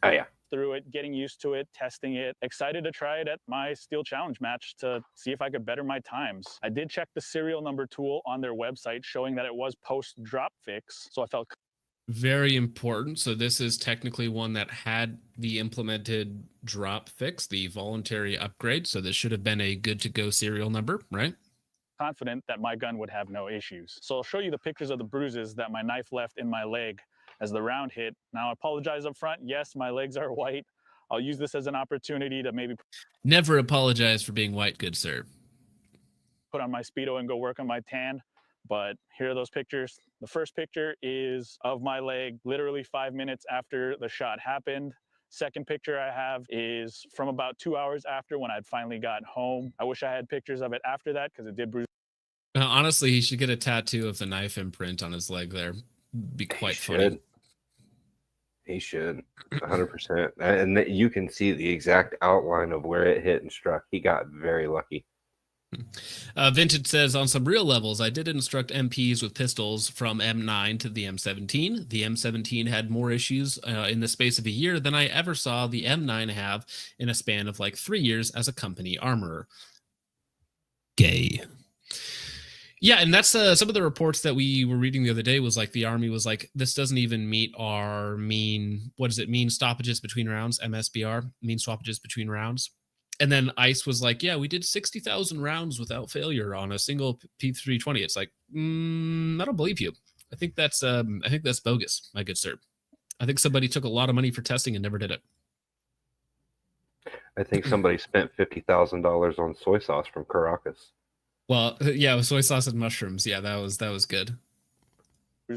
Oh, yeah. Through it, getting used to it, testing it, excited to try it at my Steel Challenge match to see if I could better my times. I did check the serial number tool on their website showing that it was post drop fix, so I felt very important. So this is technically one that had the implemented drop fix, the voluntary upgrade. So this should have been a good to go serial number, right? Confident that my gun would have no issues. So I'll show you the pictures of the bruises that my knife left in my leg as the round hit. Now, I apologize up front. Yes, my legs are white. I'll use this as an opportunity to maybe... Never apologize for being white, good sir. ...put on my Speedo and go work on my tan. But here are those pictures. The first picture is of my leg literally 5 minutes after the shot happened. Second picture I have is from about 2 hours after, when I'd finally gotten home. I wish I had pictures of it after that, because it did bruise. Honestly, he should get a tattoo of the knife imprint on his leg there. Be quite funny. He should, 100%. And you can see the exact outline of where it hit and struck. He got very lucky. Vintage says, on some real levels, I did instruct MPs with pistols from M9 to the M17. The M17 had more issues in the space of a year than I ever saw the M9 have in a span of like 3 years as a company armorer. Gay. Yeah, and that's some of the reports that we were reading the other day was like the Army was like, this doesn't even meet our mean, what does it mean, stoppages between rounds, MSBR, mean stoppages between rounds. And then ICE was like, yeah, we did 60,000 rounds without failure on a single P320. It's like, I don't believe you. I think that's bogus, my good sir. I think somebody took a lot of money for testing and never did it. I think somebody spent $50,000 on soy sauce from Caracas. Well, yeah, soy sauce and mushrooms. Yeah, that was good.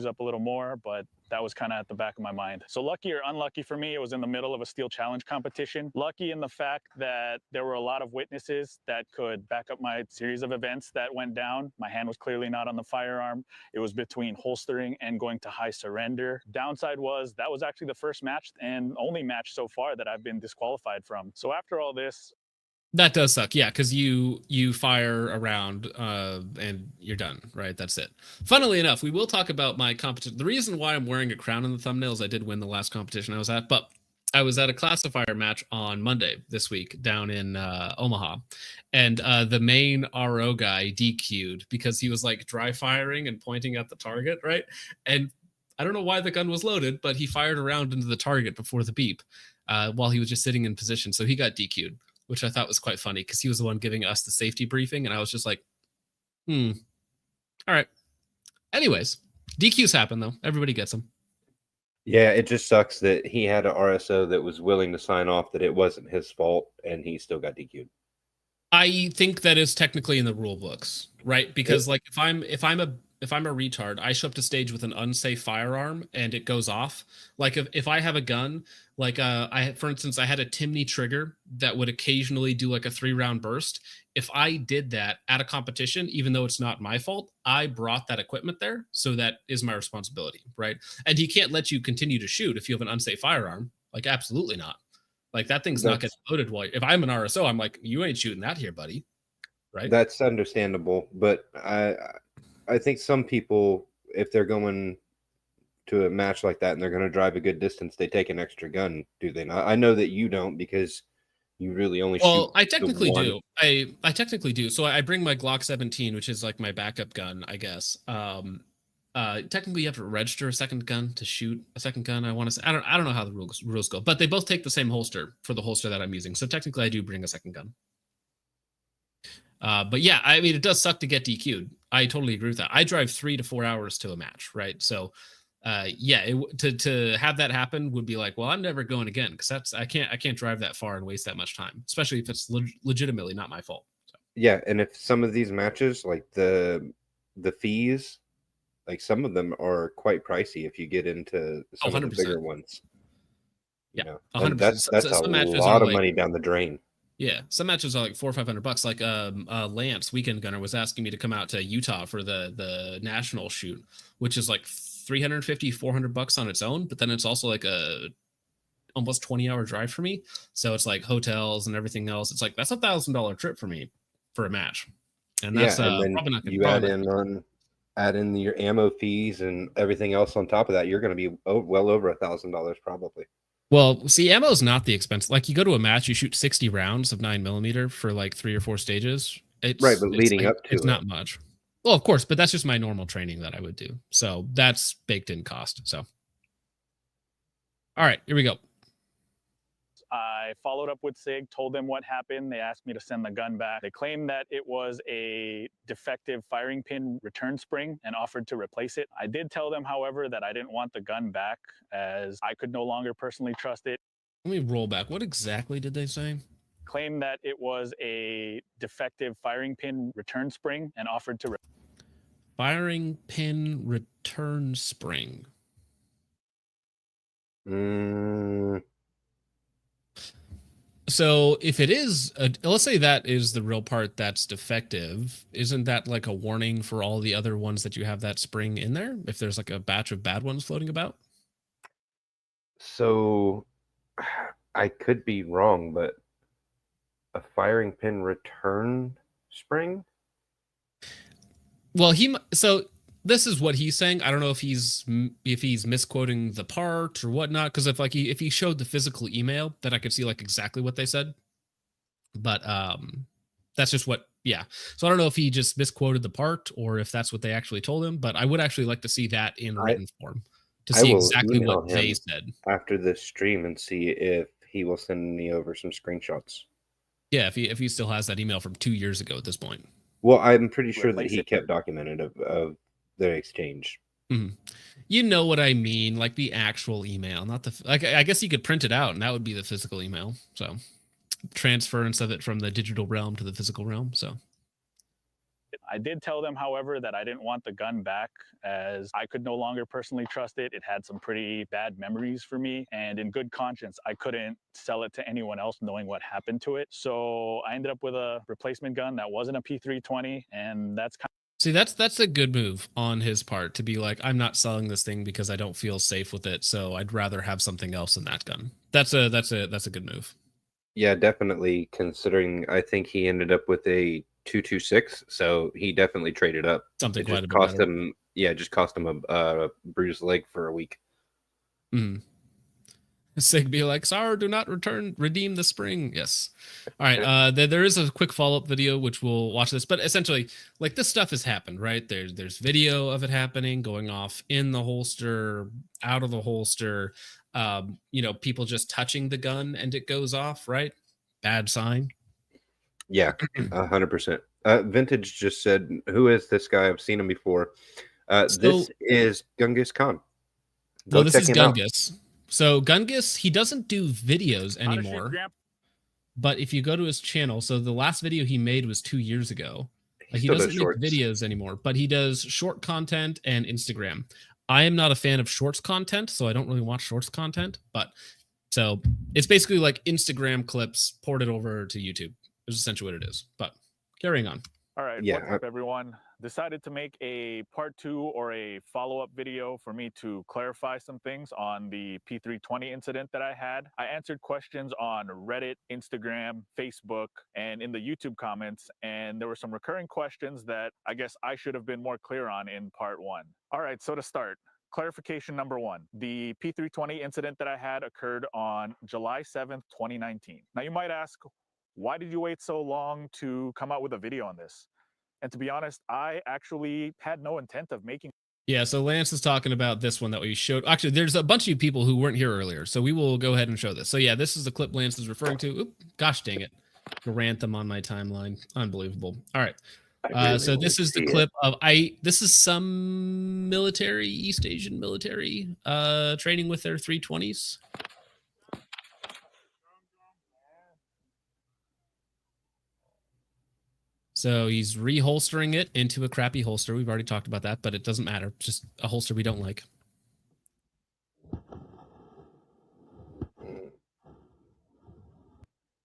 Up a little more, but that was kind of at the back of my mind. So lucky or unlucky for me, it was in the middle of a steel challenge competition. Lucky in the fact that there were a lot of witnesses that could back up my series of events that went down. My hand was clearly not on the firearm. It was between holstering and going to high surrender. Downside was that was actually the first match and only match so far that I've been disqualified from. So after all this, that does suck, yeah, because you fire around and you're done, right? That's it. Funnily enough, we will talk about my competition. The reason why I'm wearing a crown in the thumbnail is I did win the last competition I was at, but I was at a classifier match on Monday this week down in Omaha, and the main RO guy DQ'd because he was like dry firing and pointing at the target, right? And I don't know why the gun was loaded, but he fired around into the target before the beep while he was just sitting in position, so he got DQ'd, which I thought was quite funny because he was the one giving us the safety briefing. And I was just like, all right. Anyways, DQs happen, though. Everybody gets them. Yeah, it just sucks that he had an RSO that was willing to sign off that it wasn't his fault, and he still got DQ'd. I think that is technically in the rule books, right? Because like if I'm a retard, I show up to stage with an unsafe firearm and it goes off. Like if I have a gun, like for instance, I had a Timney trigger that would occasionally do like a 3-round burst. If I did that at a competition, even though it's not my fault, I brought that equipment there, so that is my responsibility, right? And he can't let you continue to shoot if you have an unsafe firearm. Like absolutely not. Like that thing's not getting loaded. If I'm an RSO, I'm like, you ain't shooting that here, buddy. Right? That's understandable, but I think some people, if they're going to a match like that and they're going to drive a good distance, they take an extra gun, do they not? I know that you don't because you really only shoot. Well, I technically do. I technically do. So I bring my Glock 17, which is like my backup gun, I guess. Technically, you have to register a second gun to shoot a second gun. I want to say I don't know how the rules go, but they both take the same holster for the holster that I'm using. So technically, I do bring a second gun. But yeah, I mean, it does suck to get DQ'd. I totally agree with that. I drive 3 to 4 hours to a match, right? So, yeah, to have that happen would be like, well, I'm never going again because I can't drive that far and waste that much time, especially if it's legitimately not my fault. So. Yeah, and if some of these matches, like the fees, like some of them are quite pricey if you get into some of the bigger ones. Yeah, you know? 100%. That's a lot of money down the drain. Yeah, some matches are like $400 or $500. Like Lance, Weekend Gunner, was asking me to come out to Utah for the national shoot, which is like $350, $400 on its own. But then it's also like a almost 20-hour drive for me. So it's like hotels and everything else. It's like that's $1,000 trip for me for a match, and that's and then probably not gonna, you add in your ammo fees and everything else on top of that. You're going to be well over $1,000 probably. Well, see, ammo is not the expense. Like you go to a match, you shoot 60 rounds of 9mm for like 3 or 4 stages. Right, but leading up to it's not much. Well, of course, but that's just my normal training that I would do. So that's baked in cost. So, all right, here we go. I followed up with Sig, told them what happened. They asked me to send the gun back. They claimed that it was a defective firing pin return spring and offered to replace it. I did tell them, however, that I didn't want the gun back as I could no longer personally trust it. Let me roll back. What exactly did they say? Claimed that it was a defective firing pin return spring and offered to firing pin return spring. So if it is, let's say that is the real part that's defective, isn't that like a warning for all the other ones that you have that spring in there? If there's like a batch of bad ones floating about? So I could be wrong, but a firing pin return spring? Well, so this is what he's saying. I don't know if he's misquoting the part or whatnot, because if he showed the physical email, then I could see like exactly what they said. But that's just what, yeah. So I don't know if he just misquoted the part or if that's what they actually told him, but I would actually like to see that in written form to see exactly what they said after this stream and see if he will send me over some screenshots. Yeah, if he still has that email from 2 years ago at this point. Well, I'm pretty sure that he kept documented of the exchange. Mm-hmm. You know what I mean, like the actual email, not the like. I guess you could print it out, and that would be the physical email. So transference of it from the digital realm to the physical realm. So I did tell them, however, that I didn't want the gun back as I could no longer personally trust it. It had some pretty bad memories for me, and in good conscience, I couldn't sell it to anyone else knowing what happened to it. So I ended up with a replacement gun that wasn't a P320, and that's kind of... See, that's a good move on his part to be like, I'm not selling this thing because I don't feel safe with it, so I'd rather have something else than that gun. That's a good move. Yeah, definitely. Considering I think he ended up with a 226, so he definitely traded up. Something quite a bit cost better. Him. Yeah, just cost him a bruised leg for a week. Mm-hmm. Sig be like, Sauer, do not redeem the spring. Yes. All right. There is a quick follow-up video which we'll watch this, but essentially, like, this stuff has happened, right? There's video of it happening, going off in the holster, out of the holster. People just touching the gun and it goes off, right? Bad sign. Yeah, 100%. Vintage just said, "Who is this guy? I've seen him before." This is Genghis Khan. Go this is Genghis. So Genghis, he doesn't do videos anymore. But if you go to his channel, so the last video he made was 2 years ago. He doesn't make videos anymore, but he does short content and Instagram. I am not a fan of shorts content, so I don't really watch shorts content. But so it's basically like Instagram clips ported over to YouTube. Is essentially what it is. But carrying on. All right, yeah. What's up, everyone? Decided to make a part 2 or a follow-up video for me to clarify some things on the P320 incident that I had. I answered questions on Reddit, Instagram, Facebook, and in the YouTube comments, and there were some recurring questions that I guess I should have been more clear on in part 1. All right, so to start, clarification number 1. The P320 incident that I had occurred on July 7th, 2019. Now you might ask, why did you wait so long to come out with a video on this? And to be honest, I actually had no intent of making. Yeah, so Lance is talking about this one that we showed. Actually, there's a bunch of people who weren't here earlier, so we will go ahead and show this. So yeah, this is the clip Lance is referring to. Oop, gosh dang it. Grantham on my timeline. Unbelievable. All right. So this is the clip of this is some military, East Asian military training with their 320s. So he's reholstering it into a crappy holster. We've already talked about that, but it doesn't matter. It's just a holster we don't like.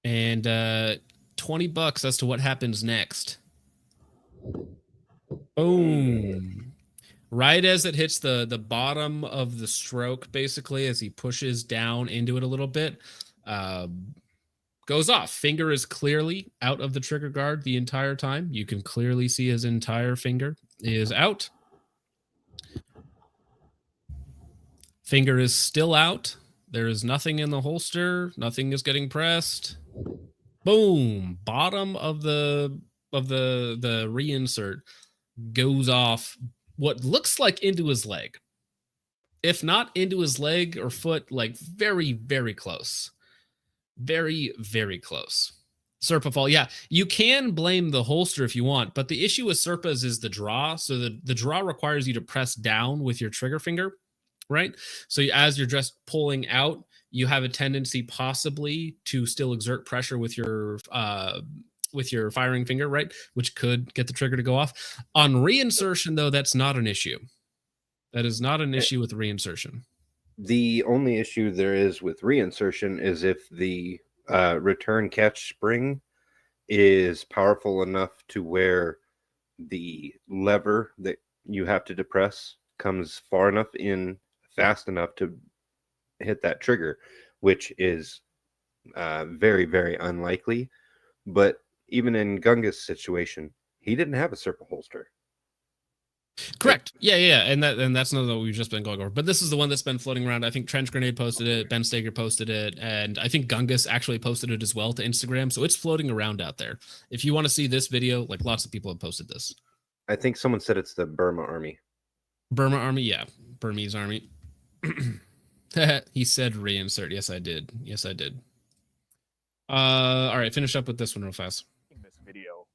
And $20 as to what happens next. Boom. Right as it hits the bottom of the stroke, basically, as he pushes down into it a little bit, goes off. Finger is clearly out of the trigger guard the entire time. You can clearly see his entire finger is out. Finger is still out. There is nothing in the holster. Nothing is getting pressed. Boom. Bottom of the reinsert goes off what looks like into his leg. If not into his leg or foot, like very, very close. Very, very close. Serpa fall. Yeah, you can blame the holster if you want, but the issue with Serpas is the draw. So the draw requires you to press down with your trigger finger, right? So as you're just pulling out, you have a tendency possibly to still exert pressure with your firing finger, right? Which could get the trigger to go off. On reinsertion, though, that's not an issue. That is not an issue with reinsertion. The only issue there is with reinsertion is if the return catch spring is powerful enough to where the lever that you have to depress comes far enough in, fast enough to hit that trigger, which is very, very unlikely. But even in Gunga's situation, he didn't have a Serpa holster. Correct. Yeah. And that's another that we've just been going over. But this is the one that's been floating around. I think Trench Grenade posted it, Ben Stager posted it, and I think Gungus actually posted it as well to Instagram. So it's floating around out there. If you want to see this video, like lots of people have posted this. I think someone said it's the Burma Army. Burma Army, yeah. Burmese Army. He said reinsert. Yes, I did. All right, finish up with this one real fast. This video,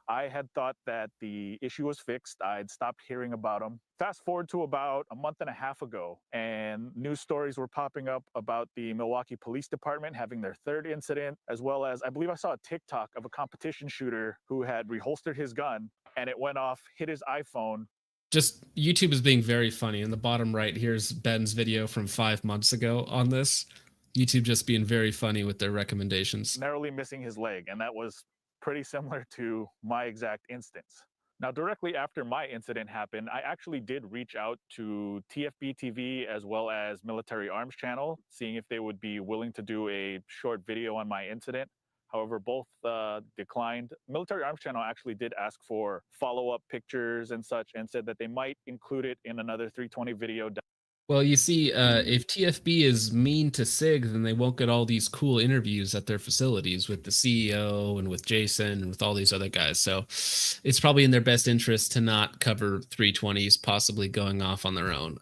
I had thought that the issue was fixed. I'd stopped hearing about them. Fast forward to about a month and a half ago, and news stories were popping up about the Milwaukee Police Department having their third incident, as well as I believe I saw a TikTok of a competition shooter who had reholstered his gun, and it went off, hit his iPhone. Just YouTube is being very funny. In the bottom right, here's Ben's video from 5 months ago on this. YouTube just being very funny with their recommendations. Narrowly missing his leg, and that was pretty similar to my exact instance. Now, directly after my incident happened, I actually did reach out to TFB TV as well as Military Arms Channel, seeing if they would be willing to do a short video on my incident. However, both declined. Military Arms Channel actually did ask for follow-up pictures and such, and said that they might include it in another 320 video. Well, you see, if TFB is mean to Sig, then they won't get all these cool interviews at their facilities with the CEO and with Jason and with all these other guys. So it's probably in their best interest to not cover 320s possibly going off on their own.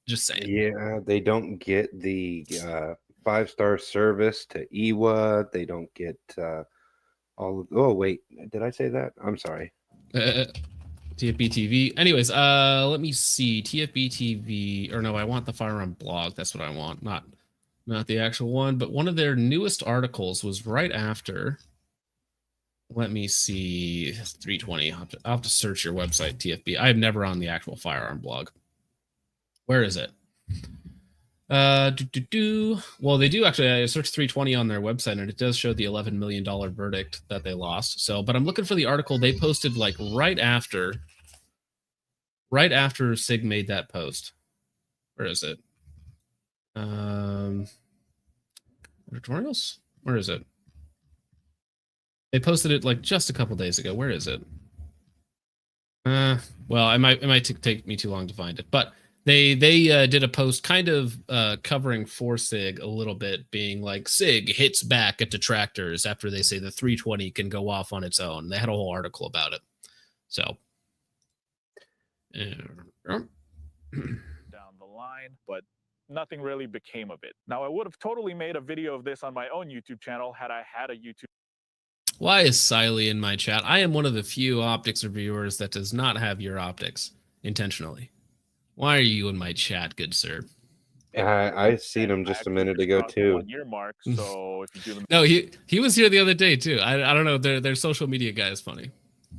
Just saying. Yeah, they don't get the 5-star service to Iwa. They don't get all of... Oh, wait. Did I say that? I'm sorry. TFB TV. Anyways, let me see. TFB TV, or no, I want the Firearm blog. That's what I want, not the actual one. But one of their newest articles was right after. Let me see. 320. I'll have to search your website, TFB. I'm never on the actual Firearm blog. Where is it? Well, they do actually. I searched 320 on their website, and it does show the $11 million verdict that they lost. So, but I'm looking for the article they posted like right after Sig made that post. Where is it? Tutorials? Where is it? They posted it like just a couple days ago. Where is it? Well, it might take me too long to find it, but. They did a post kind of covering for Sig a little bit, being like, Sig hits back at detractors after they say the 320 can go off on its own. They had a whole article about it. So. Down the line, but nothing really became of it. Now, I would have totally made a video of this on my own YouTube channel had I had a YouTube. Why is Siley in my chat? I am one of the few optics reviewers that does not have your optics intentionally. Why are you in my chat, good sir? I seen him just a minute ago too. 1 year mark. So if you do the no, he was here the other day too. I don't know. Their social media guy is funny.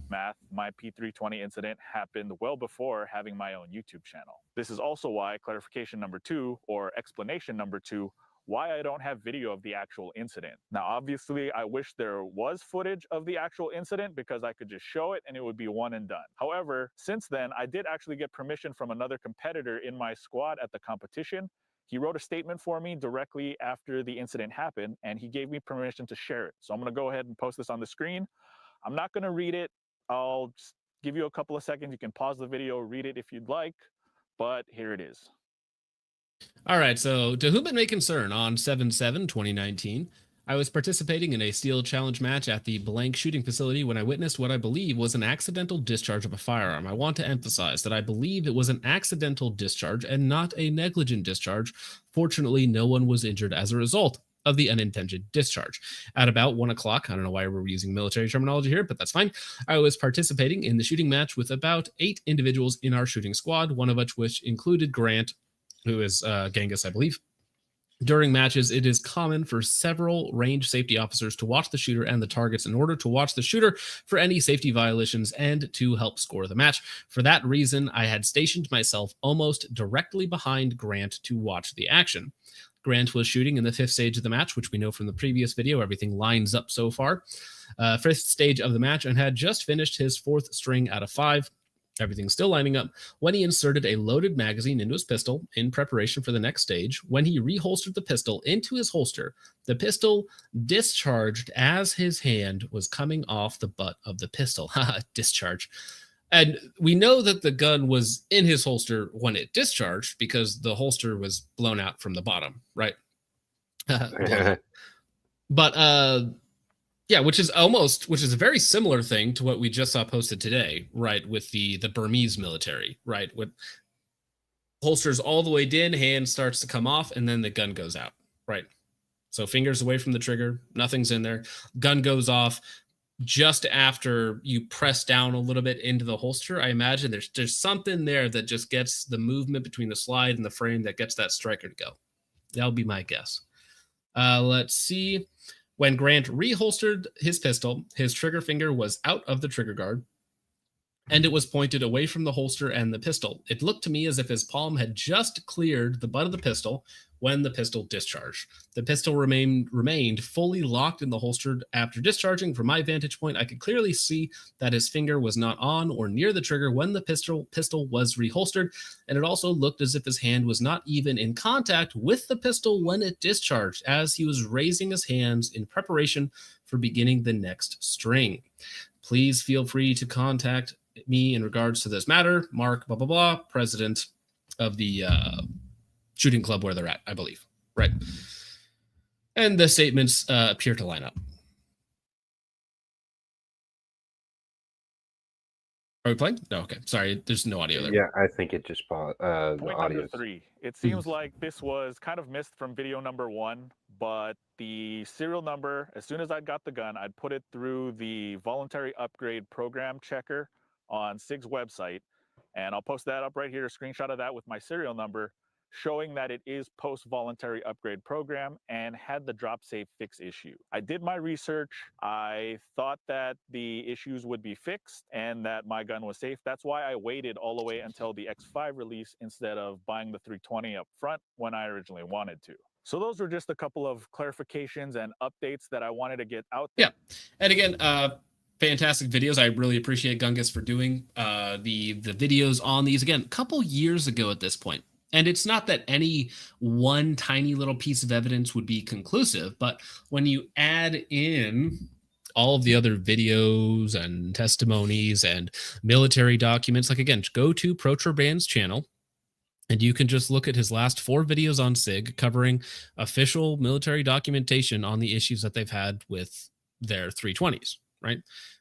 Math, my P320 incident happened well before having my own YouTube channel. This is also why clarification number 2, or explanation number 2, why I don't have video of the actual incident. Now, obviously, I wish there was footage of the actual incident because I could just show it and it would be one and done. However, since then, I did actually get permission from another competitor in my squad at the competition. He wrote a statement for me directly after the incident happened, and he gave me permission to share it. So I'm going to go ahead and post this on the screen. I'm not going to read it. I'll just give you a couple of seconds. You can pause the video, read it if you'd like, but here it is. All right, so to whom it may concern, on 7/7/2019, I was participating in a steel challenge match at the blank shooting facility when I witnessed what I believe was an accidental discharge of a firearm. I want to emphasize that I believe it was an accidental discharge and not a negligent discharge. Fortunately, no one was injured as a result of the unintended discharge. At about 1 o'clock, I don't know why we're using military terminology here, but that's fine. I was participating in the shooting match with about 8 individuals in our shooting squad, one of which included Grant, who is Genghis, I believe. During matches, it is common for several range safety officers to watch the shooter and the targets in order to watch the shooter for any safety violations and to help score the match. For that reason, I had stationed myself almost directly behind Grant to watch the action. Grant was shooting in the 5th stage of the match, which we know from the previous video. Everything lines up so far. 5th stage of the match, and had just finished his 4th string out of 5. Everything's still lining up when he inserted a loaded magazine into his pistol in preparation for the next stage. When he reholstered the pistol into his holster, the pistol discharged as his hand was coming off the butt of the pistol. Discharge. And we know that the gun was in his holster when it discharged because the holster was blown out from the bottom, right? But yeah, which is a very similar thing to what we just saw posted today, right? With the Burmese military, right? With holsters all the way in, hand starts to come off, and then the gun goes out, right? So fingers away from the trigger, nothing's in there. Gun goes off just after you press down a little bit into the holster. I imagine there's something there that just gets the movement between the slide and the frame that gets that striker to go. That'll be my guess. Let's see. When Grant reholstered his pistol, his trigger finger was out of the trigger guard, and it was pointed away from the holster and the pistol. It looked to me as if his palm had just cleared the butt of the pistol when the pistol discharged. The pistol remained fully locked in the holster after discharging. From my vantage point, I could clearly see that his finger was not on or near the trigger when the pistol was reholstered, and it also looked as if his hand was not even in contact with the pistol when it discharged, as he was raising his hands in preparation for beginning the next string. Please feel free to contact me in regards to this matter. Mark, blah, blah, blah, president of the shooting club where they're at, I believe. Right. And the statements appear to line up. Are we playing? No, okay. Sorry, there's no audio there. Yeah, I think it just paused. The Point audio. number 3. It seems like this was kind of missed from video number 1, but the serial number, as soon as I got the gun, I'd put it through the voluntary upgrade program checker on SIG's website, and I'll post that up right here, a screenshot of that with my serial number, showing that it is post-voluntary upgrade program and had the drop safe fix issue. I did my research. I thought that the issues would be fixed and that my gun was safe. That's why I waited all the way until the X5 release instead of buying the 320 up front when I originally wanted to. So those were just a couple of clarifications and updates that I wanted to get out there. Yeah. And again, fantastic videos. I really appreciate Gungus for doing the videos on these. Again, a couple years ago at this point. And it's not that any one tiny little piece of evidence would be conclusive, but when you add in all of the other videos and testimonies and military documents, like again, go to ProTurban's channel and you can just look at his last 4 videos on SIG covering official military documentation on the issues that they've had with their 320s, right?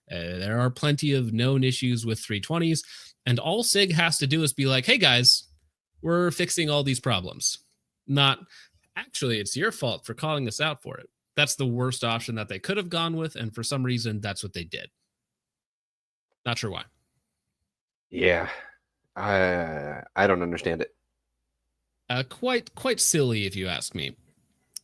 There are plenty of known issues with 320s, and all SIG has to do is be like, hey guys, we're fixing all these problems. Not, actually, it's your fault for calling us out for it. That's the worst option that they could have gone with, and for some reason, that's what they did. Not sure why. Yeah, I don't understand it. Quite silly, if you ask me.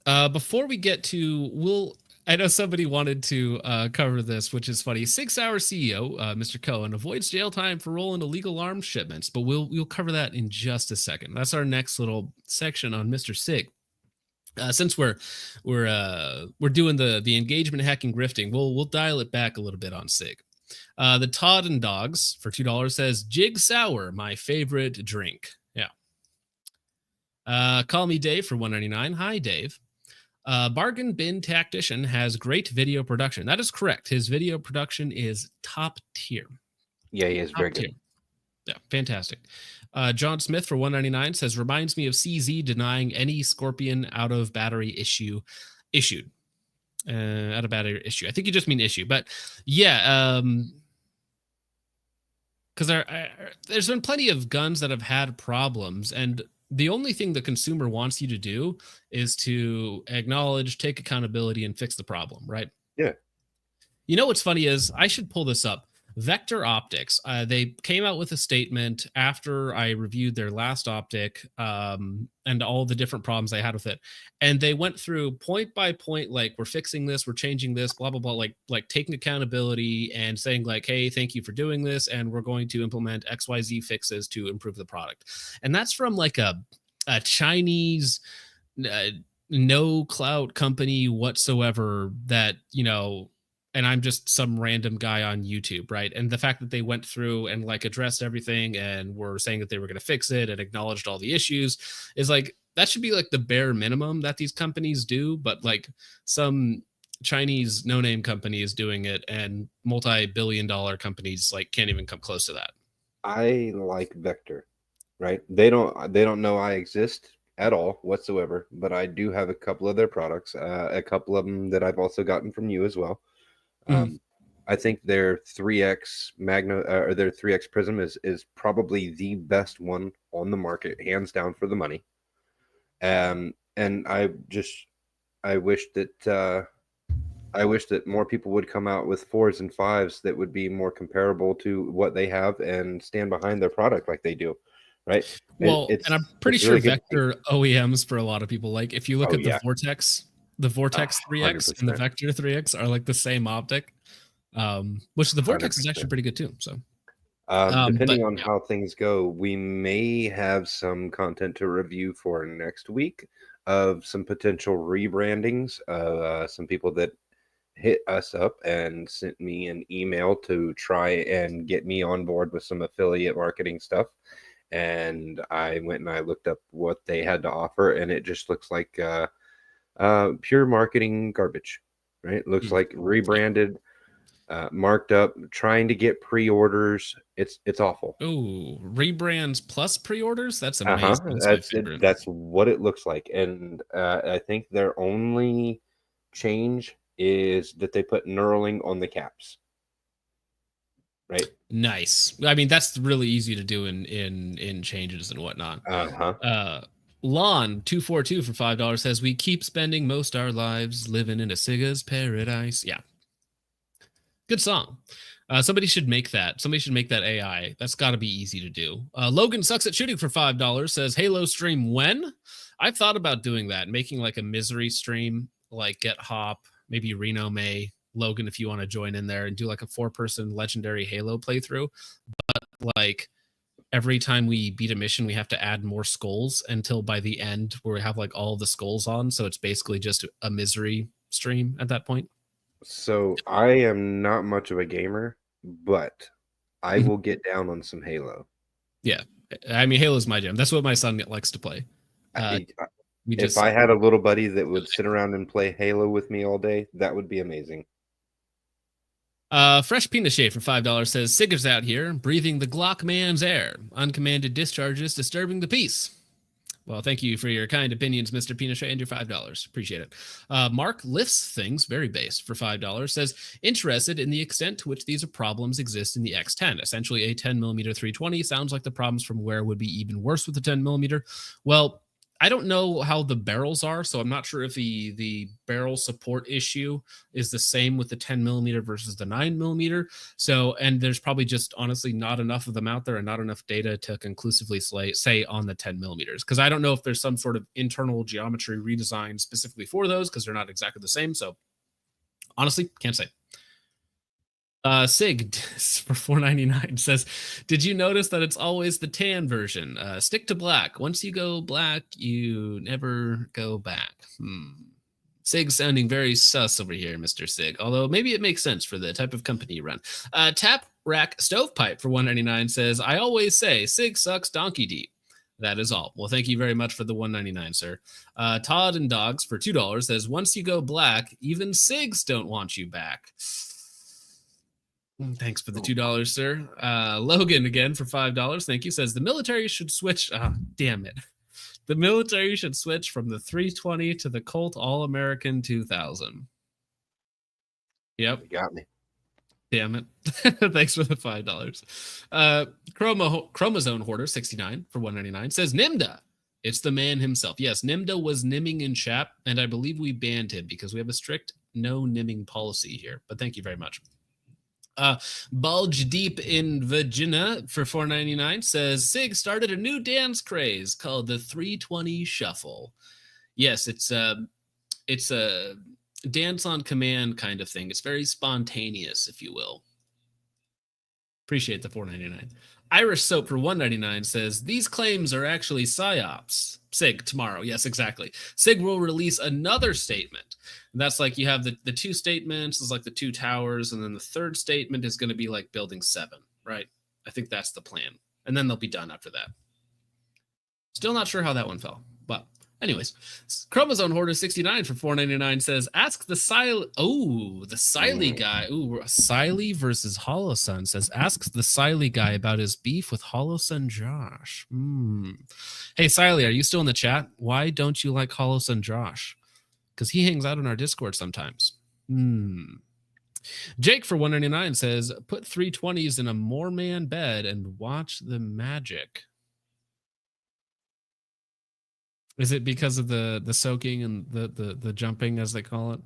Before we get to, I know somebody wanted to cover this, which is funny. 6 Sauer CEO, Mr. Cohen, avoids jail time for rolling illegal arms shipments, but we'll cover that in just a second. That's our next little section on Mr. Sig. Since we're doing the engagement hacking grifting, we'll dial it back a little bit on Sig. The Todd and Dogs for $2 says Sig Sauer, my favorite drink. Yeah. Call me Dave for $1.99. Hi, Dave. Bargain Bin Tactician has great video production. That is correct. His video production is top tier. Yeah, he is very good. Yeah, fantastic. John Smith for $1.99 says, reminds me of CZ denying any Scorpion out of battery issue issued. Out of battery issue. I think you just mean issue, but yeah, because there's been plenty of guns that have had problems, and the only thing the consumer wants you to do is to acknowledge, take accountability, and fix the problem, right? Yeah. You know what's funny is, I should pull this up. Vector Optics, they came out with a statement after I reviewed their last optic and all the different problems I had with it. And they went through point by point, like, we're fixing this, we're changing this, blah, blah, blah, like taking accountability and saying like, hey, thank you for doing this. And we're going to implement XYZ fixes to improve the product. And that's from like a Chinese no clout company whatsoever that, you know, and I'm just some random guy on YouTube, right? And the fact that they went through and like addressed everything and were saying that they were going to fix it and acknowledged all the issues is like, that should be like the bare minimum that these companies do. But like some Chinese no-name company is doing it, and multi-billion-dollar companies like can't even come close to that. I like Vector, right? They don't know I exist at all whatsoever, but I do have a couple of their products, a couple of them that I've also gotten from you as well. I think their 3X Magna or their 3X Prism is probably the best one on the market, hands down, for the money. And I wish that more people would come out with 4s and 5s that would be more comparable to what they have and stand behind their product like they do, right? Well, and I'm pretty sure really Vector OEMs for a lot of people, like if you look at the Vortex 3X and the 100%. Vector 3X are like the same optic, which the Vortex is 100%. actually pretty good too. So depending on how things go, we may have some content to review for next week of some potential rebrandings. Some people that hit us up and sent me an email to try and get me on board with some affiliate marketing stuff. And I went and I looked up what they had to offer, and it just looks like pure marketing garbage, right? It looks like rebranded, marked up, trying to get pre-orders. It's awful. Oh, rebrands plus pre-orders? That's amazing. That's what it looks like. And I think their only change is that they put knurling on the caps. Right. Nice. I mean, that's really easy to do in changes and whatnot. Lon 242 for $5 says, we keep spending most our lives living in a Sigga's paradise. Yeah. Good song. Somebody should make that. Somebody should make that AI. That's got to be easy to do. Logan sucks at shooting for $5 says, Halo stream when? I've thought about doing that, making like a misery stream, like Get Hop, maybe Reno May, Logan, if you want to join in there and do like a 4-person legendary Halo playthrough. But like every time we beat a mission, we have to add more skulls until by the end where we have like all the skulls on. So it's basically just a misery stream at that point. So I am not much of a gamer, but I will get down on some Halo. Yeah. I mean, Halo's my jam. That's what my son likes to play. If I had a little buddy that would sit around and play Halo with me all day, that would be amazing. Fresh Peanut Shade for $5 says, Sigger's out here, breathing the Glock man's air. Uncommanded discharges disturbing the peace. Well, thank you for your kind opinions, Mr. Peanut Shade, and your $5. Appreciate it. Mark lifts things, very base, for $5, says, interested in the extent to which these problems exist in the X10. Essentially, a 10mm 320 sounds like the problems from Where would be even worse with the 10mm. Well, I don't know how the barrels are, so I'm not sure if the barrel support issue is the same with the 10mm versus the 9mm. So, and there's probably just honestly not enough of them out there and not enough data to conclusively say on the 10mm. Because I don't know if there's some sort of internal geometry redesign specifically for those, because they're not exactly the same. So, honestly, can't say. Sig for $4.99 says, did you notice that it's always the tan version? Stick to black. Once you go black, you never go back. Sig sounding very sus over here, Mr. Sig, although maybe it makes sense for the type of company you run. Tap Rack Stovepipe for $1.99 says, I always say Sig sucks donkey deep. That is all. Well, thank you very much for the $1.99, sir. Todd and Dogs for $2 says, once you go black, even Sigs don't want you back. Thanks for the $2, sir. Logan again for $5. Thank you. Says the military should switch. Damn it. The military should switch from the 320 to the Colt All-American 2000. Yep. You got me. Damn it. Thanks for the $5. Chromosome Hoarder 69 for $1.99 says Nimda. It's the man himself. Yes, Nimda was nimming in chat, and I believe we banned him because we have a strict no nimming policy here. But thank you very much. Bulge Deep in Vagina for $4.99 says Sig started a new dance craze called the 320 Shuffle. Yes, it's a dance on command kind of thing. It's very spontaneous, if you will. Appreciate the $4.99. Irish Soap for $1.99 says, these claims are actually psyops. Sig, tomorrow. Yes, exactly. Sig will release another statement. And that's like you have the two statements, is like the two towers, and then the third statement is going to be like building 7, right? I think that's the plan. And then they'll be done after that. Still not sure how that one fell, but anyways, Chromosome Hoarder 69 for $4.99 says, ask the Siley. Oh, the Siley guy. Ooh, Siley versus Holosun says, asks the Siley guy about his beef with Holosun Josh. Hey, Siley, are you still in the chat? Why don't you like Holosun Josh? Because he hangs out in our Discord sometimes. Jake for $1.99 says, put 320s in a more-man bed and watch the magic. Is it because of the soaking and the jumping, as they call it?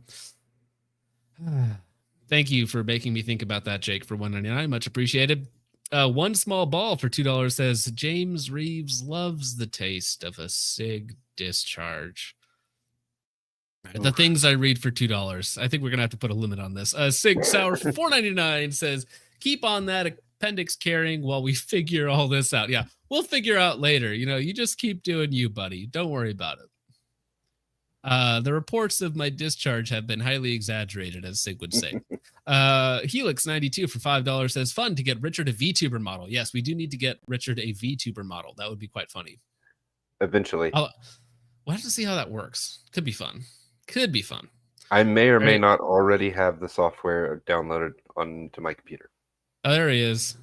Thank you for making me think about that, Jake, for $1.99. Much appreciated. One Small Ball for $2 says, James Reeves loves the taste of a Sig discharge. The things I read for $2. I think we're going to have to put a limit on this. Sig Sauer for $4.99 says, keep on that appendix carrying while we figure all this out. Yeah, we'll figure out later. You just keep doing you, buddy. Don't worry about it. The reports of my discharge have been highly exaggerated, as Sig would say. Helix92 for $5 says, fun to get Richard a VTuber model. Yes, we do need to get Richard a VTuber model. That would be quite funny. Eventually. We'll have to see how that works. Could be fun. Could be fun. I may or may not already have the software downloaded onto my computer. Oh, there he is.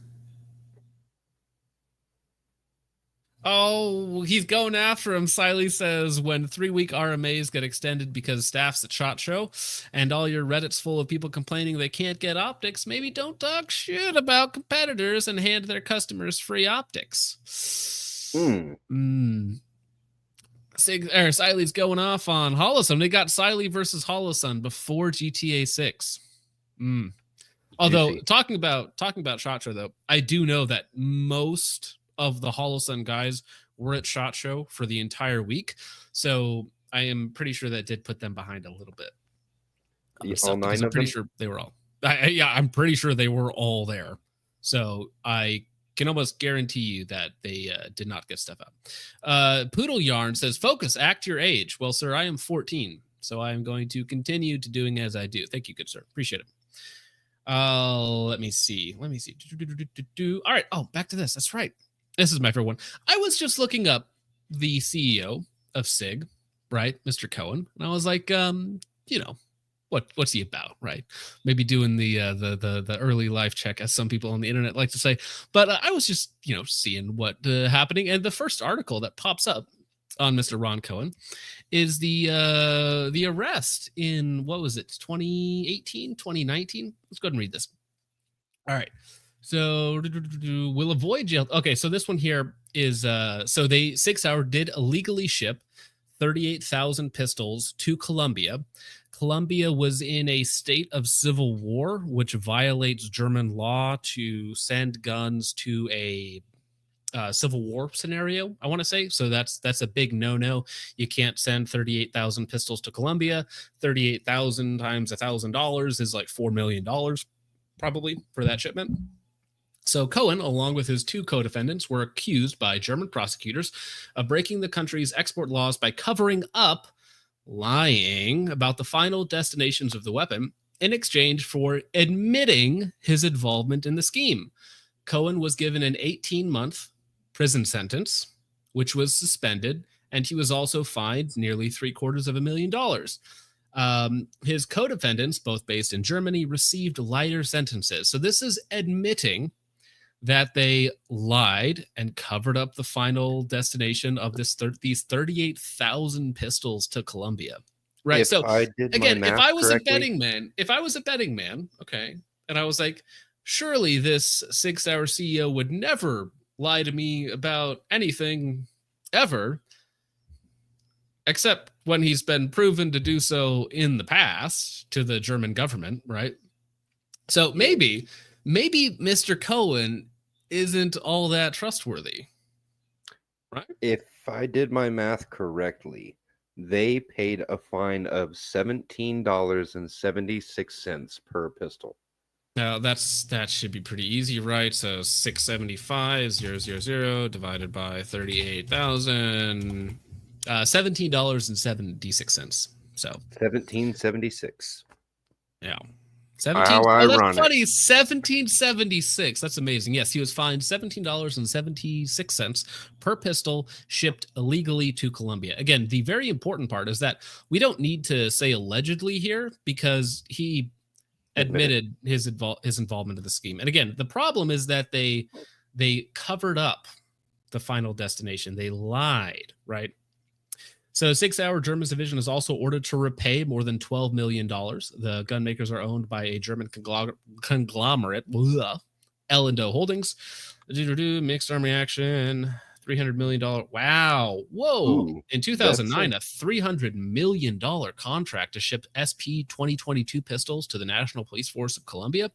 Oh, he's going after him. Siley says, when 3-week RMAs get extended because staff's at SHOT Show and all your Reddit's full of people complaining they can't get optics, maybe don't talk shit about competitors and hand their customers free optics. Siley's going off on Holosun. They got Siley versus Holosun before GTA 6. Although talking about SHOT Show, though, I do know that most of the Holosun guys were at SHOT Show for the entire week, so I am pretty sure that did put them behind a little bit. All 9 of them? I'm pretty sure they were all. I'm pretty sure they were all there. So I can almost guarantee you that they did not get stuff out. Poodle Yarn says, focus, act your age. Well, sir, I am 14, so I am going to continue to doing as I do. Thank you, good sir. Appreciate it. Let me see. All right. Oh, back to this. That's right. This is my favorite one. I was just looking up the CEO of Sig, right? Mr. Cohen. And I was like, what's he about, right? Maybe doing the early life check, as some people on the internet like to say. But I was just, seeing what happening. And the first article that pops up on Mr. Ron Cohen is the arrest in, what was it, 2018, 2019? Let's go ahead and read this. All right. So we'll avoid jail. Okay, so this one here is so Sig Sauer did illegally ship 38,000 pistols to Colombia. Colombia was in a state of civil war, which violates German law to send guns to a civil war scenario, I want to say. So that's a big no-no. You can't send 38,000 pistols to Colombia. 38,000 times $1,000 is like $4 million probably for that shipment. So Cohen, along with his 2 co-defendants, were accused by German prosecutors of breaking the country's export laws by covering up, lying about the final destinations of the weapon in exchange for admitting his involvement in the scheme. Cohen was given an 18-month prison sentence, which was suspended, and he was also fined nearly $750,000. His co-defendants, both based in Germany, received lighter sentences. So this is admitting that they lied and covered up the final destination of these 38,000 pistols to Colombia. Right. If so again, if I was a betting man, okay, and I was like, surely this Sig Sauer CEO would never lie to me about anything ever, except when he's been proven to do so in the past to the German government, right? So maybe Mr. Cohen isn't all that trustworthy, right? If I did my math correctly, they paid a fine of $17.76 per pistol. Now that should be pretty easy, right? So 675,000 divided by 38,000, $17.76. So 1776. yeah. 17. How Oh, that's ironic. funny. 1776. That's amazing. Yes, he was fined $17.76 per pistol shipped illegally to Colombia. Again, the very important part is that we don't need to say allegedly here because he admitted his involvement in the scheme. And again, the problem is that they covered up the final destination. They lied, right? So Sig Sauer German's division is also ordered to repay more than $12 million. The gun makers are owned by a German conglomerate, L&O Holdings. Mixed arm reaction, $300 million. Wow. Whoa. Ooh, in 2009, a $300 million contract to ship SP 2022 pistols to the National Police Force of Colombia.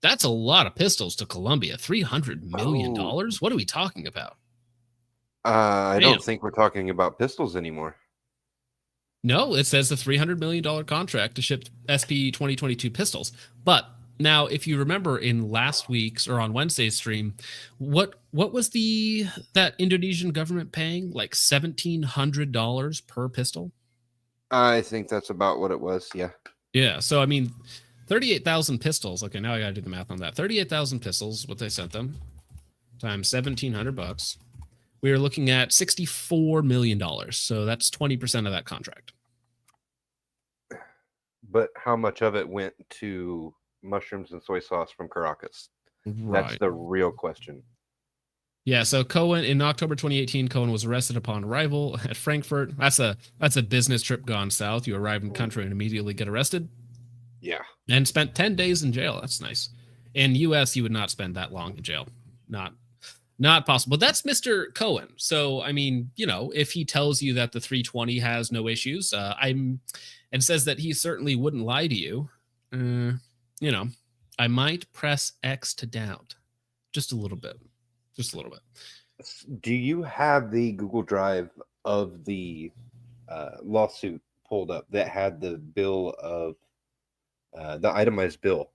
That's a lot of pistols to Colombia. $300 million? What are we talking about? I don't think we're talking about pistols anymore. No, it says the $300 million contract to ship SP 2022 pistols. But now, if you remember in last week's or on Wednesday's stream, what was that Indonesian government paying? Like $1,700 per pistol? I think that's about what it was. Yeah. Yeah. So, I mean, 38,000 pistols. Okay, now I got to do the math on that. 38,000 pistols, what they sent them, times $1,700. We are looking at $64 million. So that's 20% of that contract. But how much of it went to mushrooms and soy sauce from Caracas? Right. That's the real question. Yeah, so Cohen, in October 2018, Cohen was arrested upon arrival at Frankfurt. That's a business trip gone south. You arrive in the country and immediately get arrested. Yeah. And spent 10 days in jail. That's nice. In U.S., you would not spend that long in jail. Not possible. But that's Mr. Cohen. So, I mean, if he tells you that the 320 has no issues, and says that he certainly wouldn't lie to you, I might press X to doubt just a little bit. Just a little bit. Do you have the Google Drive of the lawsuit pulled up that had the bill of the itemized bill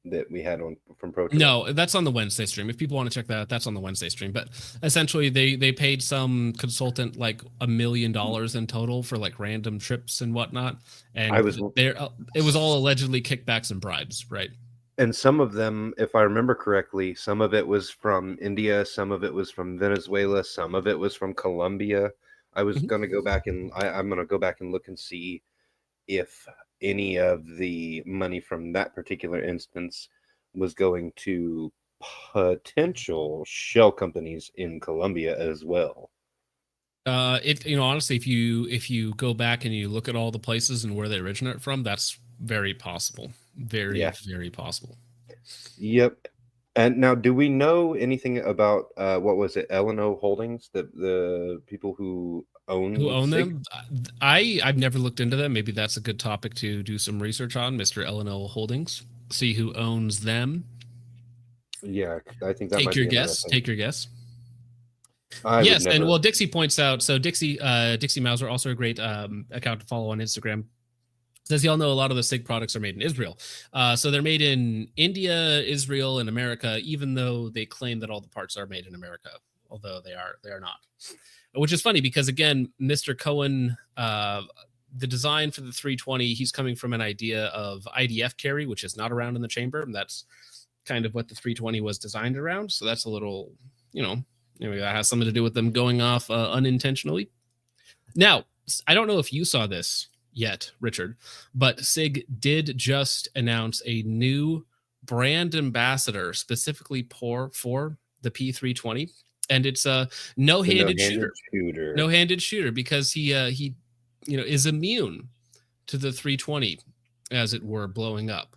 that we had on from Pro Tour? No, that's on the Wednesday stream. If people want to check that out, that's on the Wednesday stream. But essentially, they paid some consultant like $1 million in total for like random trips and whatnot. And it was all allegedly kickbacks and bribes, right? And some of them, if I remember correctly, some of it was from India, some of it was from Venezuela, some of it was from Colombia. I was going to go back and I'm going to go back and look and see if any of the money from that particular instance was going to potential shell companies in Colombia as well. Honestly, if you go back and you look at all the places and where they originate from, that's very possible. Very possible. Yep. And now, do we know anything about what was it, L&O Holdings, the people who own them? I've never looked into them. Maybe that's a good topic to do some research on, Mr. L&O Holdings. See who owns them. Yeah, I think that take might your be guess. Take your guess. Yes, and well, Dixie points out. So Dixie Mauser, also a great account to follow on Instagram, says y'all know a lot of the Sig products are made in Israel. So they're made in India, Israel, and America, even though they claim that all the parts are made in America, although they are not. Which is funny because, again, Mr. Cohen, the design for the 320, he's coming from an idea of IDF carry, which is not around in the chamber. And that's kind of what the 320 was designed around. So that's a little, that has something to do with them going off unintentionally. Now, I don't know if you saw this yet, Richard, but Sig did just announce a new brand ambassador specifically for the P320, and it's a no-handed shooter. No-handed shooter, because he is immune to the 320, as it were, blowing up.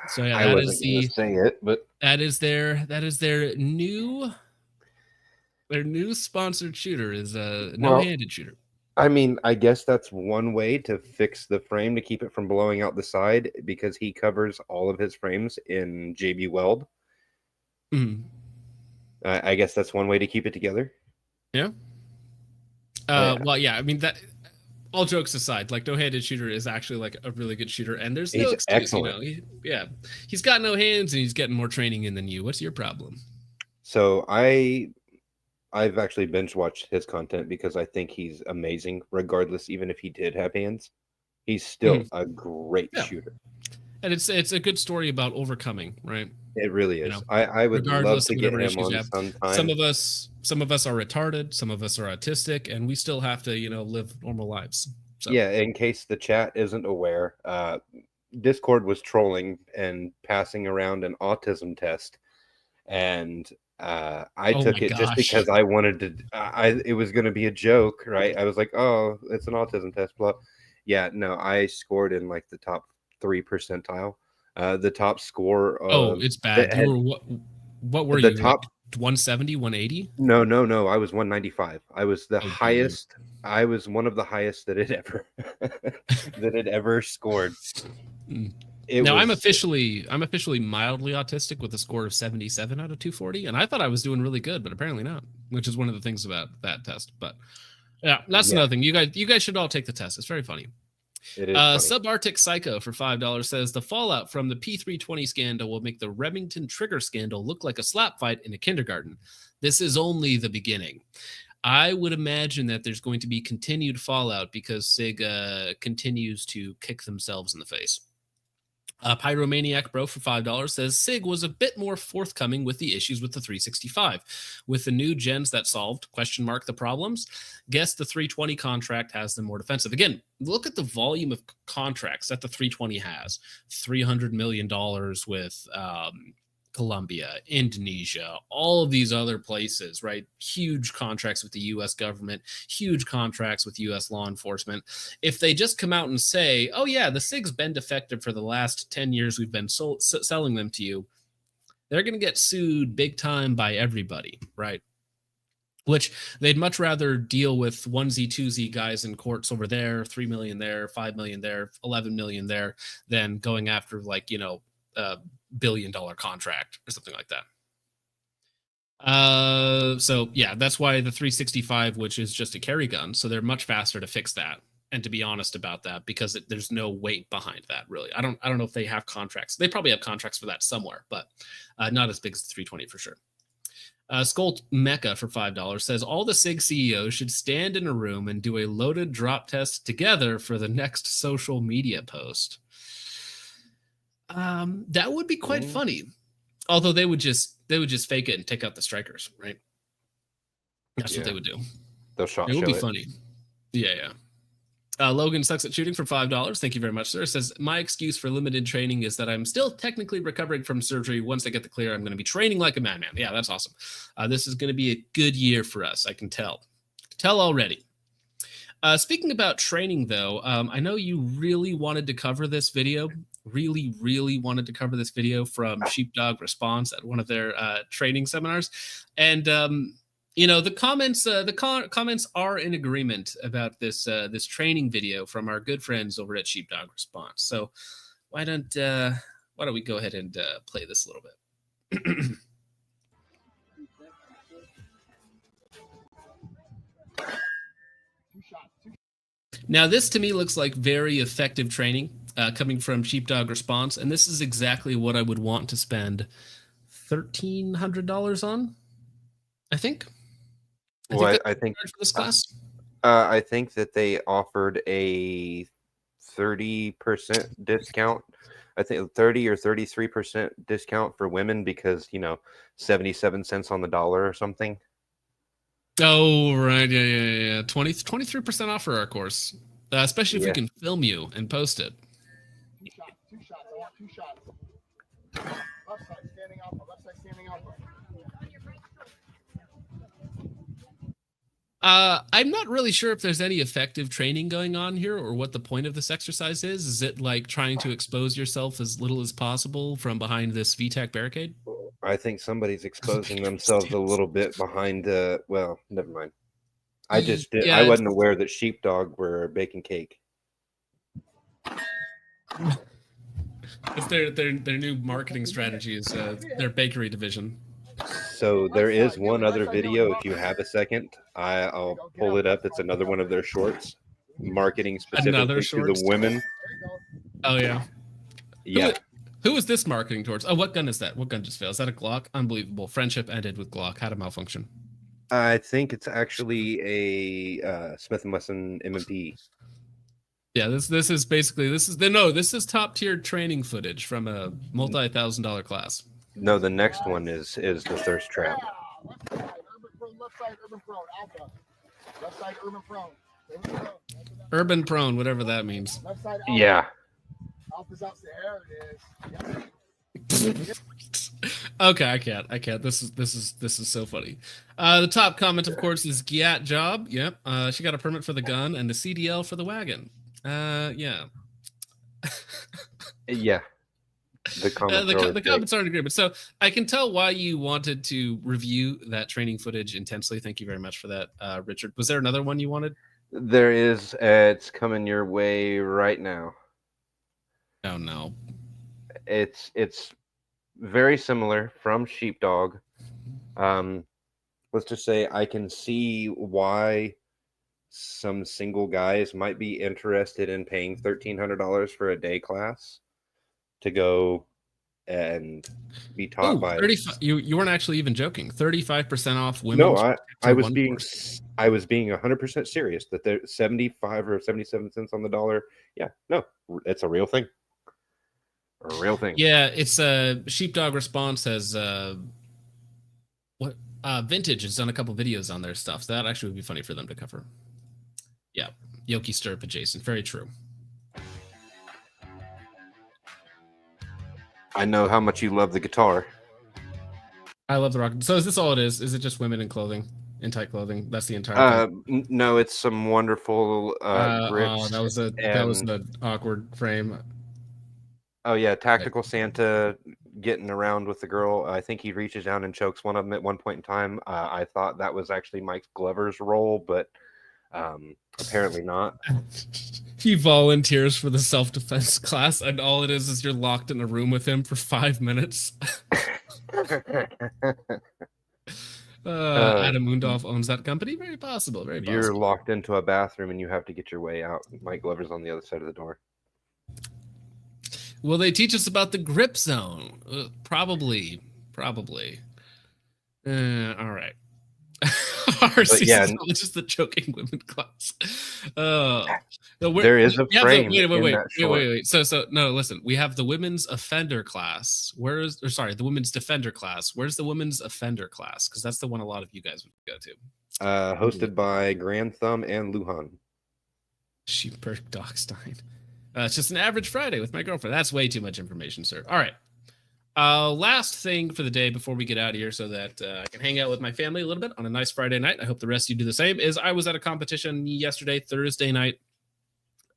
So yeah, I wasn't going to say it, but that is their new sponsored shooter is a no-handed shooter. I mean, I guess that's one way to fix the frame to keep it from blowing out the side, because he covers all of his frames in JB Weld. Mm-hmm. I guess that's one way to keep it together. Yeah. Well, yeah. I mean, that all jokes aside, like no-handed shooter is actually like a really good shooter, and there's no He's excuse. excellent. He's got no hands and he's getting more training in than you. What's your problem? So I've actually binge watched his content because I think he's amazing, regardless, even if he did have hands. He's still a great shooter. And it's a good story about overcoming, right? It really is. You know, I would love to get him issues on you have. sometime. Some of us are retarded, some of us are autistic, and we still have to, live normal lives. So. Yeah, in case the chat isn't aware, Discord was trolling and passing around an autism test, and I took it just because I wanted to. It was going to be a joke, right? I was like, "Oh, it's an autism test." Blah. Yeah, no, I scored in like the top 3 percentile. The top score. It's bad. What were you? Top 170, 180? No. I was 195. I was the highest. Dude. I was one of the highest that it ever scored. I'm officially mildly autistic with a score of 77 out of 240, and I thought I was doing really good, but apparently not, which is one of the things about that test. But yeah, that's another thing. You guys should all take the test. It's very funny. It is funny. Subarctic Psycho for $5 says the fallout from the P320 scandal will make the Remington trigger scandal look like a slap fight in a kindergarten. This is only the beginning. I would imagine that there's going to be continued fallout because Sig continues to kick themselves in the face. Pyromaniac Bro for $5 says Sig was a bit more forthcoming with the issues with the 365. With the new gens that solved, the problems, guess the 320 contract has them more defensive. Again, look at the volume of contracts that the 320 has. $300 million with Colombia, Indonesia, all of these other places, right? Huge contracts with the U.S. government, huge contracts with U.S. law enforcement. If they just come out and say, oh, yeah, the SIG's been defective for the last 10 years we've been selling them to you, they're going to get sued big time by everybody, right? Which they'd much rather deal with 1Z, 2Z guys in courts over there, 3 million there, 5 million there, 11 million there, than going after billion-dollar contract or something like that. So yeah, that's why the 365, which is just a carry gun, so they're much faster to fix that and to be honest about that, because there's no weight behind that really. I don't know if they have contracts. They probably have contracts for that somewhere, but not as big as the 320 for sure. Skull Mecha for $5 says all the SIG CEOs should stand in a room and do a loaded drop test together for the next social media post. That would be quite funny. Although they would just fake it and take out the strikers, right? That's what they would do. They'll shot. It would be funny. Yeah. Logan sucks at shooting for $5. Thank you very much, sir. Says my excuse for limited training is that I'm still technically recovering from surgery. Once I get the clear, I'm going to be training like a madman. Yeah, that's awesome. This is going to be a good year for us. I can tell already. Speaking about training, though, I know you really wanted to cover this video. Really wanted to cover this video from Sheepdog Response at one of their training seminars, and the comments are in agreement about this training video from our good friends over at Sheepdog Response. So why don't we go ahead and play this a little bit. Now, this to me looks like very effective training coming from Sheepdog Response, and this is exactly what I would want to spend $1,300 on, I think. I think for this class. I think that they offered a 30% discount. I think 30 or 33% discount for women because 77 cents on the dollar or something. Oh, right. Yeah. 23% off for our course, especially if we can film you and post it. Two shots. I want 2 shots. Left side standing alpha. I'm not really sure if there's any effective training going on here or what the point of this exercise is. Is it like trying to expose yourself as little as possible from behind this VTAC barricade? I think somebody's exposing themselves a little bit behind well, never mind. I just did. I wasn't aware that Sheepdog were baking cake. It's their new marketing strategy is their bakery division. So there is one other video. If you have a second, I'll pull it up. It's another one of their shorts. marketing Another specifically to the shorts? women. There you go. Oh yeah. Yeah, Who is this marketing towards? Oh, what gun is that? What gun just failed? Is that a Glock? Unbelievable. Friendship ended with Glock. Had a malfunction. I think it's actually a Smith & Wesson M&P. Yeah, this is basically this is top tier training footage from a multi-$1,000 class. No, the next one is the thirst trap. Yeah, left side, urban prone, alpha. Left side, urban prone. Urban prone. Urban prone, whatever that means. Left side, alpha. Yeah. Alpha's out there. It is. Yep. Okay, I can't. This is so funny. The top comment, of course, is Giat Job. Yep. She got a permit for the gun and a CDL for the wagon. Yeah. Yeah. The comments are in agreement. So I can tell why you wanted to review that training footage intensely. Thank you very much for that, Richard. Was there another one you wanted? There is. It's coming your way right now. Oh no. It's very similar from Sheepdog. Let's just say I can see why some single guys might be interested in paying $1,300 for a day class to go and be taught by. 35, you weren't actually even joking. 35% off women. No, I was being 100% serious that they're 75 or 77 cents on the dollar. Yeah, no, it's a real thing. A real thing. Yeah, it's a Sheepdog Response has Vintage has done a couple videos on their stuff. So that actually would be funny for them to cover. Yeah, Yoki Stirp adjacent. Very true. I know how much you love the guitar. I love the rock. So is this all it is? Is it just women in clothing, in tight clothing? That's the entire. No, it's some wonderful grips. Oh, that was an awkward frame. Oh yeah, Tactical Santa getting around with the girl. I think he reaches down and chokes one of them at one point in time. I thought that was actually Mike Glover's role, but apparently not. He volunteers for the self-defense class, and all it is you're locked in a room with him for 5 minutes. Adam Moondorf owns that company. Very possible. Very possible. You're locked into a bathroom and you have to get your way out. Mike Glover's on the other side of the door. Will they teach us about the grip zone? Probably. All right. Yeah, just the choking women class. There is a frame. Wait. So no, listen. We have the women's offender class. The women's defender class. Where's the women's offender class? Because that's the one a lot of you guys would go to. Hosted by Grand Thumb and Luhan. Sheepberg Dockstein. It's just an average Friday with my girlfriend. That's way too much information, sir. All right. Last thing for the day before we get out of here so that I can hang out with my family a little bit on a nice Friday night. I hope the rest of you do the same. Is I was at a competition yesterday, Thursday night.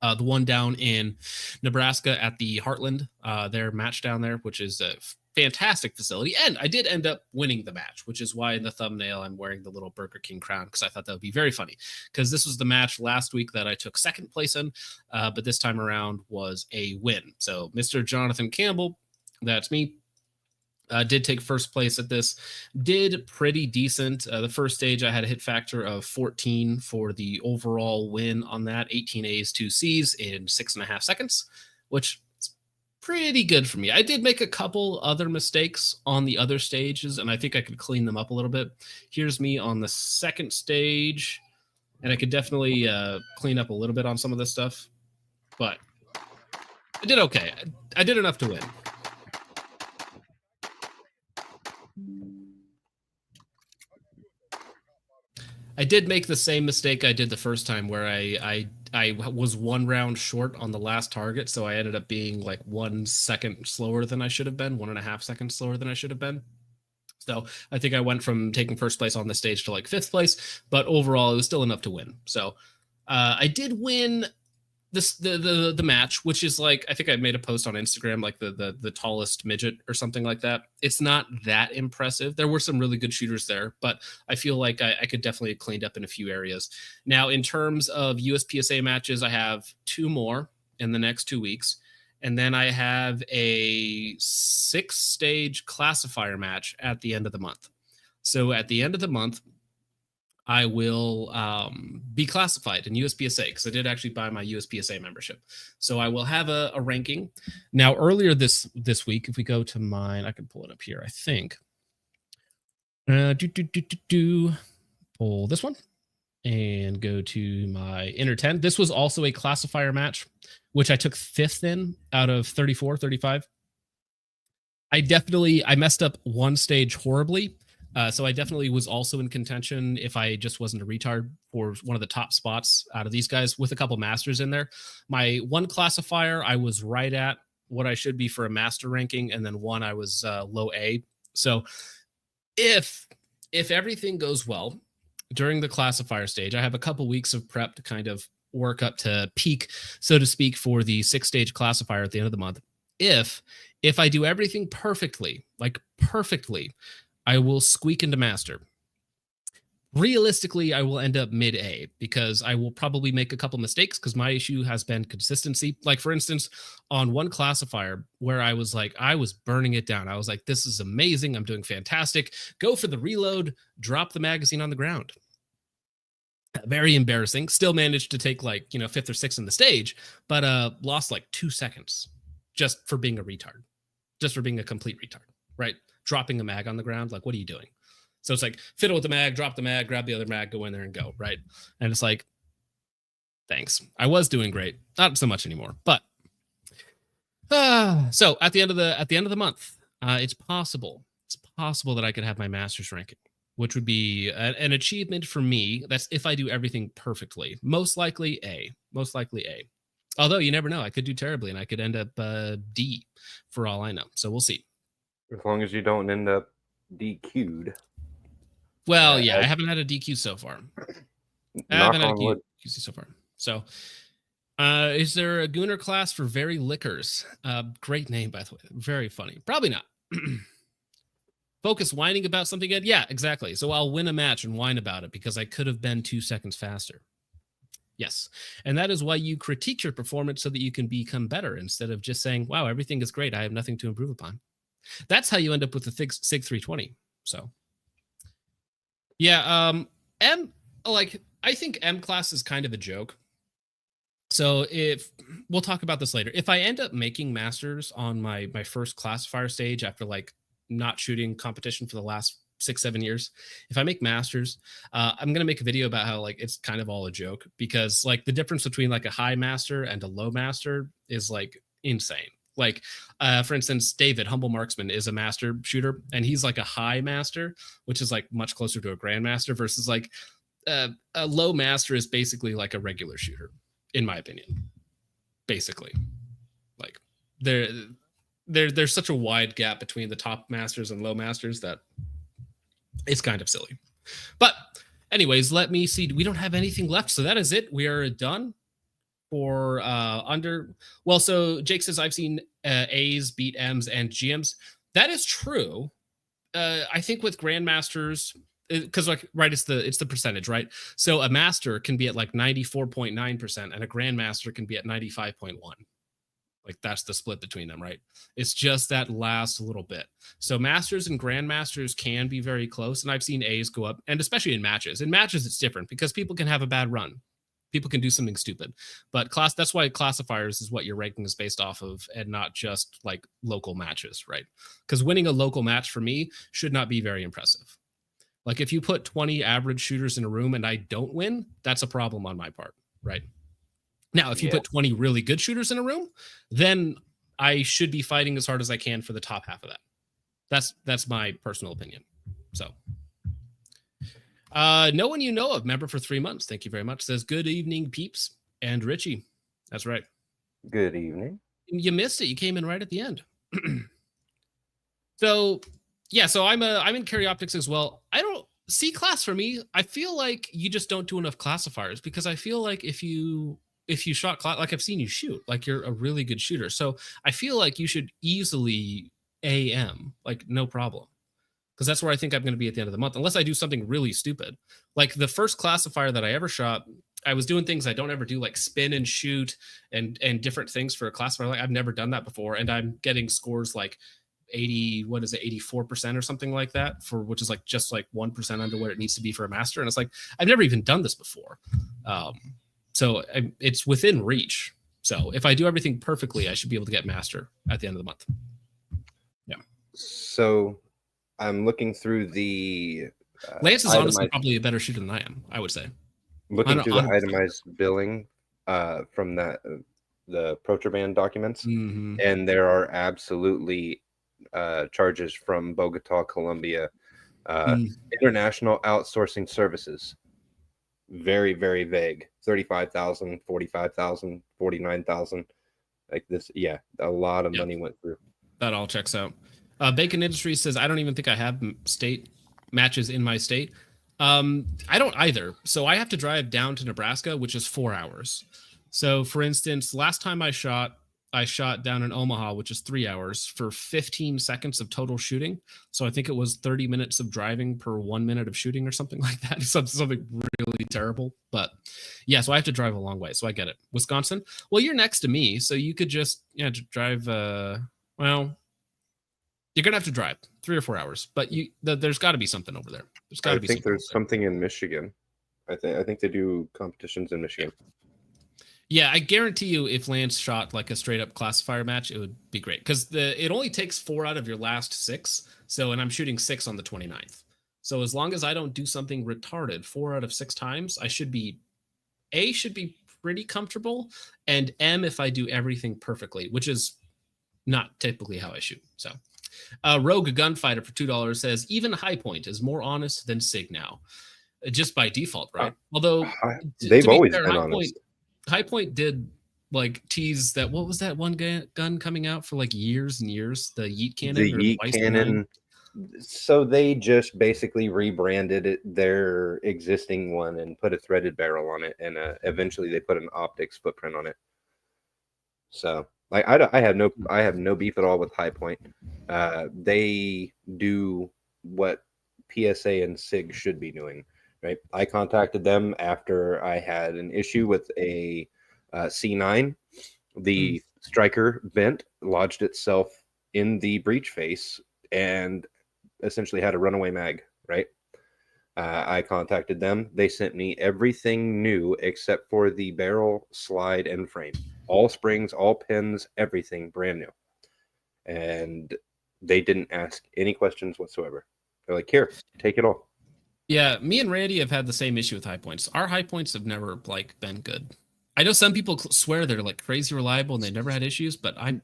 The one down in Nebraska at the Heartland, their match down there, which is a fantastic facility. And I did end up winning the match, which is why in the thumbnail I'm wearing the little Burger King crown, because I thought that would be very funny. Because this was the match last week that I took second place in, but this time around was a win. So Mr. Jonathan Campbell, that's me, did take first place at this. Did pretty decent. The first stage, I had a hit factor of 14 for the overall win on that. 18 A's, 2 C's in 6.5 seconds, which is pretty good for me. I did make a couple other mistakes on the other stages, and I think I could clean them up a little bit. Here's me on the second stage, and I could definitely clean up a little bit on some of this stuff, but I did okay. I did enough to win. I did make the same mistake I did the first time where I was 1 round short on the last target, so I ended up being like 1 second slower than I should have been, 1.5 seconds slower than I should have been. So I think I went from taking first place on the stage to like 5th place, but overall it was still enough to win. So I did win the match, which is like, I think I made a post on Instagram, like the tallest midget or something like that. It's not that impressive. There were some really good shooters there, but I feel like I could definitely have cleaned up in a few areas. Now, in terms of USPSA matches, I have 2 more in the next 2 weeks. And then I have a 6-stage classifier match at the end of the month. So at the end of the month, I will be classified in USPSA, because I did actually buy my USPSA membership. So I will have a ranking. Now, earlier this week, if we go to mine, I can pull it up here, I think. Pull this one and go to my inner 10. This was also a classifier match, which I took 5th in out of 34, 35. I messed up one stage horribly. So I definitely was also in contention if I just wasn't a retard for one of the top spots out of these guys with a couple masters in there. My one classifier, I was right at what I should be for a master ranking. And then one, I was low A. So if everything goes well during the classifier stage, I have a couple weeks of prep to kind of work up to peak, so to speak, for the 6-stage classifier at the end of the month. If I do everything perfectly, like perfectly, I will squeak into master. Realistically, I will end up mid A, because I will probably make a couple mistakes, because my issue has been consistency. Like, for instance, on one classifier where I was burning it down. I was like, this is amazing. I'm doing fantastic. Go for the reload, drop the magazine on the ground. Very embarrassing. Still managed to take 5th or 6th in the stage, but lost 2 seconds just for being a retard, just for being a complete retard, right? Dropping a mag on the ground. Like, what are you doing? So it's like, fiddle with the mag, drop the mag, grab the other mag, go in there and go, right? And it's like, thanks. I was doing great. Not so much anymore. But so at the end of the month, it's possible that I could have my master's ranking, which would be an achievement for me. That's if I do everything perfectly. Most likely A. Although you never know. I could do terribly and I could end up D for all I know. So we'll see. As long as you don't end up DQ'd. Well, yeah, I haven't had a DQ so far. So far. So, is there a Gooner class for very liquors? Great name, by the way. Very funny. Probably not. Focus whining about something good? Yeah, exactly. So I'll win a match and whine about it because I could have been 2 seconds faster. Yes. And that is why you critique your performance, so that you can become better, instead of just saying, wow, everything is great. I have nothing to improve upon. That's how you end up with the Sig 320. So, yeah, I think M class is kind of a joke. So we'll talk about this later. If I end up making masters on my first classifier stage after not shooting competition for the last 6-7 years, if I make masters, I'm going to make a video about how it's kind of all a joke, because the difference between a high master and a low master is insane. For instance, David, Humble Marksman, is a master shooter, and he's a high master, which is much closer to a grandmaster, versus a low master is basically a regular shooter, in my opinion. Basically, there's such a wide gap between the top masters and low masters that it's kind of silly. But anyways, let me see. We don't have anything left, so that is it. We are done. For so Jake says, I've seen A's beat M's and GM's. That is true. I think with grandmasters, because it's the percentage, right? So a master can be at 94.9% and a grandmaster can be at 95.1. That's the split between them, right? It's just that last little bit. So masters and grandmasters can be very close, and I've seen A's go up, and especially in matches. In matches, it's different because people can have a bad run. People can do something stupid, but that's why classifiers is what your ranking is based off of, and not just local matches, right? Because winning a local match for me should not be very impressive. If you put 20 average shooters in a room and I don't win, that's a problem on my part, right? Now, if you put 20 really good shooters in a room, then I should be fighting as hard as I can for the top half of that. That's my personal opinion. So. No one you know of, member for 3 months. Thank you very much. Says, good evening, peeps and Richie. That's right. Good evening. You missed it. You came in right at the end. So I'm in carry optics as well. I don't C class for me. I feel like you just don't do enough classifiers, because I feel like if you shot class, I've seen you shoot, you're a really good shooter. So I feel like you should easily AM, no problem. Because that's where I think I'm going to be at the end of the month, unless I do something really stupid. The first classifier that I ever shot, I was doing things I don't ever do, like spin and shoot and different things for a classifier. I've never done that before, and I'm getting scores 80, what is it, 84% or something like that, for which is like just like 1% under where it needs to be for a master. And it's like, I've never even done this before. So it's within reach. So if I do everything perfectly, I should be able to get master at the end of the month. Yeah. So I'm looking through the Lance is honestly probably a better shooter than I am, I would say. Looking through the itemized billing from the Protraband documents, and there are absolutely charges from Bogota, Colombia, international outsourcing services. Very, very vague. 35,000, 45,000, 49,000. Like this, yeah, a lot of money went through. That all checks out. Bacon Industries says, I don't even think I have state matches in my state. I don't either. So I have to drive down to Nebraska, which is 4 hours. So for instance, last time I shot down in Omaha, which is 3 hours, for 15 seconds of total shooting. So I think it was 30 minutes of driving per 1 minute of shooting or something like that. Something really terrible. But yeah, so I have to drive a long way. So I get it. Wisconsin. Well, you're next to me. So you could just drive. Well, you're going to have to drive 3 or 4 hours, but there's got to be something over there. There's got to be something. I think there's something in Michigan. I think they do competitions in Michigan. Yeah, I guarantee you if Lance shot like a straight up classifier match, it would be great, because it only takes 4 out of your last 6. So, and I'm shooting 6 on the 29th. So as long as I don't do something retarded 4 out of 6 times, I should be pretty comfortable, and M if I do everything perfectly, which is not typically how I shoot. So Rogue Gunfighter for $2 says, even High Point is more honest than Sig now, just by default, right? Although they've always been honest. High Point did like tease that, what was that one gun coming out for like years and years? The Yeet Cannon. The Yeet Cannon. So they just basically rebranded their existing one and put a threaded barrel on it, and eventually they put an optics footprint on it. So like I have no beef at all with High Point. They do what PSA and SIG should be doing. Right. I contacted them after I had an issue with a C9. The striker bent, lodged itself in the breech face, and essentially had a runaway mag. Right. I contacted them. They sent me everything new except for the barrel, slide, and frame. All springs, all pins, everything brand new. And they didn't ask any questions whatsoever. They're like, here, take it all. Yeah, me and Randy have had the same issue with High Points. Our High Points have never like been good. I know some people swear they're like crazy reliable and they never had issues, but I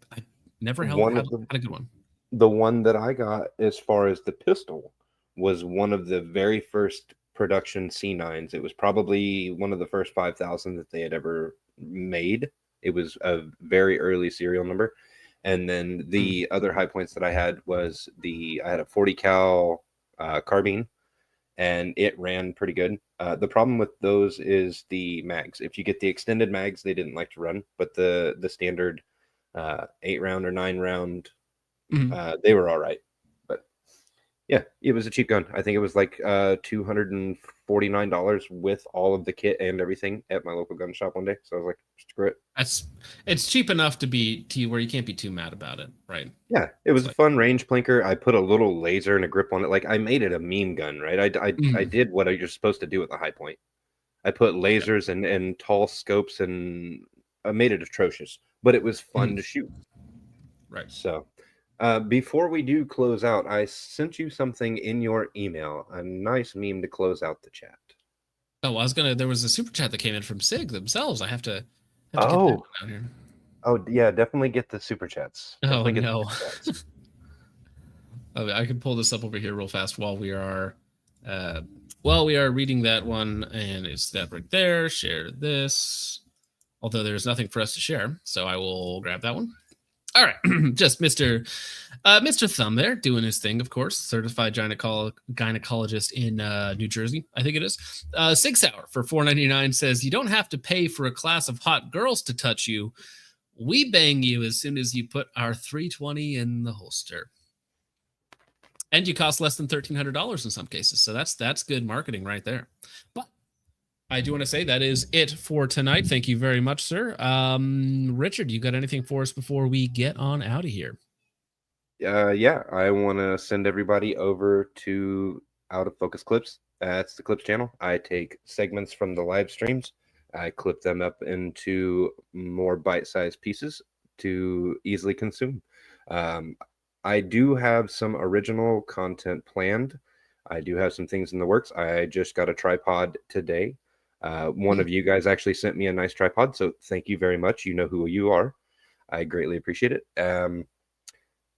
never had a good one. The one that I got as far as the pistol was one of the very first production C9s. It was probably one of the first 5,000 that they had ever made. It was a very early serial number. And then the other High Points that I had was I had a 40 cal carbine. And it ran pretty good. The problem with those is the mags. If you get the extended mags, they didn't like to run, but the standard 8-round or 9-round, they were all right. But yeah, it was a cheap gun. I think it was like $249 with all of the kit and everything at my local gun shop one day. So I was like, screw it. It's cheap enough to where you can't be too mad about it, right? Yeah, it was a fun range plinker. I put a little laser and a grip on it. Like I made it a meme gun, right? I did what you're supposed to do with a High Point. I put lasers and tall scopes, and I made it atrocious, but it was fun to shoot. Right. So before we do close out, I sent you something in your email, a nice meme to close out the chat. Oh, there was a super chat that came in from SIG themselves. I have to get that down here. Oh yeah, definitely get the super chats. Oh no. I can pull this up over here real fast while we are reading that one, and it's that right there. Share this. Although there's nothing for us to share, so I will grab that one. All right, just Mr. Thumb there doing his thing, of course. Certified gynecologist in New Jersey, I think it is. Sig Sauer for $4.99 says, you don't have to pay for a class of hot girls to touch you. We bang you as soon as you put our 320 in the holster. And you cost less than $1,300 in some cases. So that's good marketing right there. But I do want to say that is it for tonight. Thank you very much, sir. Richard, you got anything for us before we get on out of here? Yeah, I want to send everybody over to Out of Focus Clips. That's the Clips channel. I take segments from the live streams, I clip them up into more bite-sized pieces to easily consume. I do have some original content planned. I do have some things in the works. I just got a tripod today. One of you guys actually sent me a nice tripod, so thank you very much. You know who you are. I greatly appreciate it.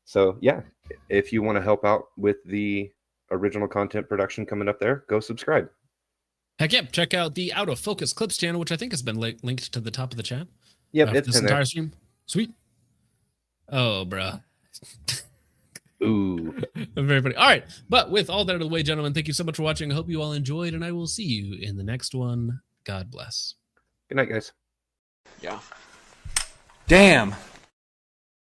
So yeah, if you want to help out with the original content production coming up there, go subscribe. Heck yep. Check out the Out of Focus Clips channel, which I think has been linked to the top of the chat. Yep, for it's this in entire there. stream. Sweet. Oh, bruh. Ooh. Very funny. All right. But with all that out of the way, gentlemen, thank you so much for watching. I hope you all enjoyed, and I will see you in the next one. God bless. Good night, guys. Yeah. Damn.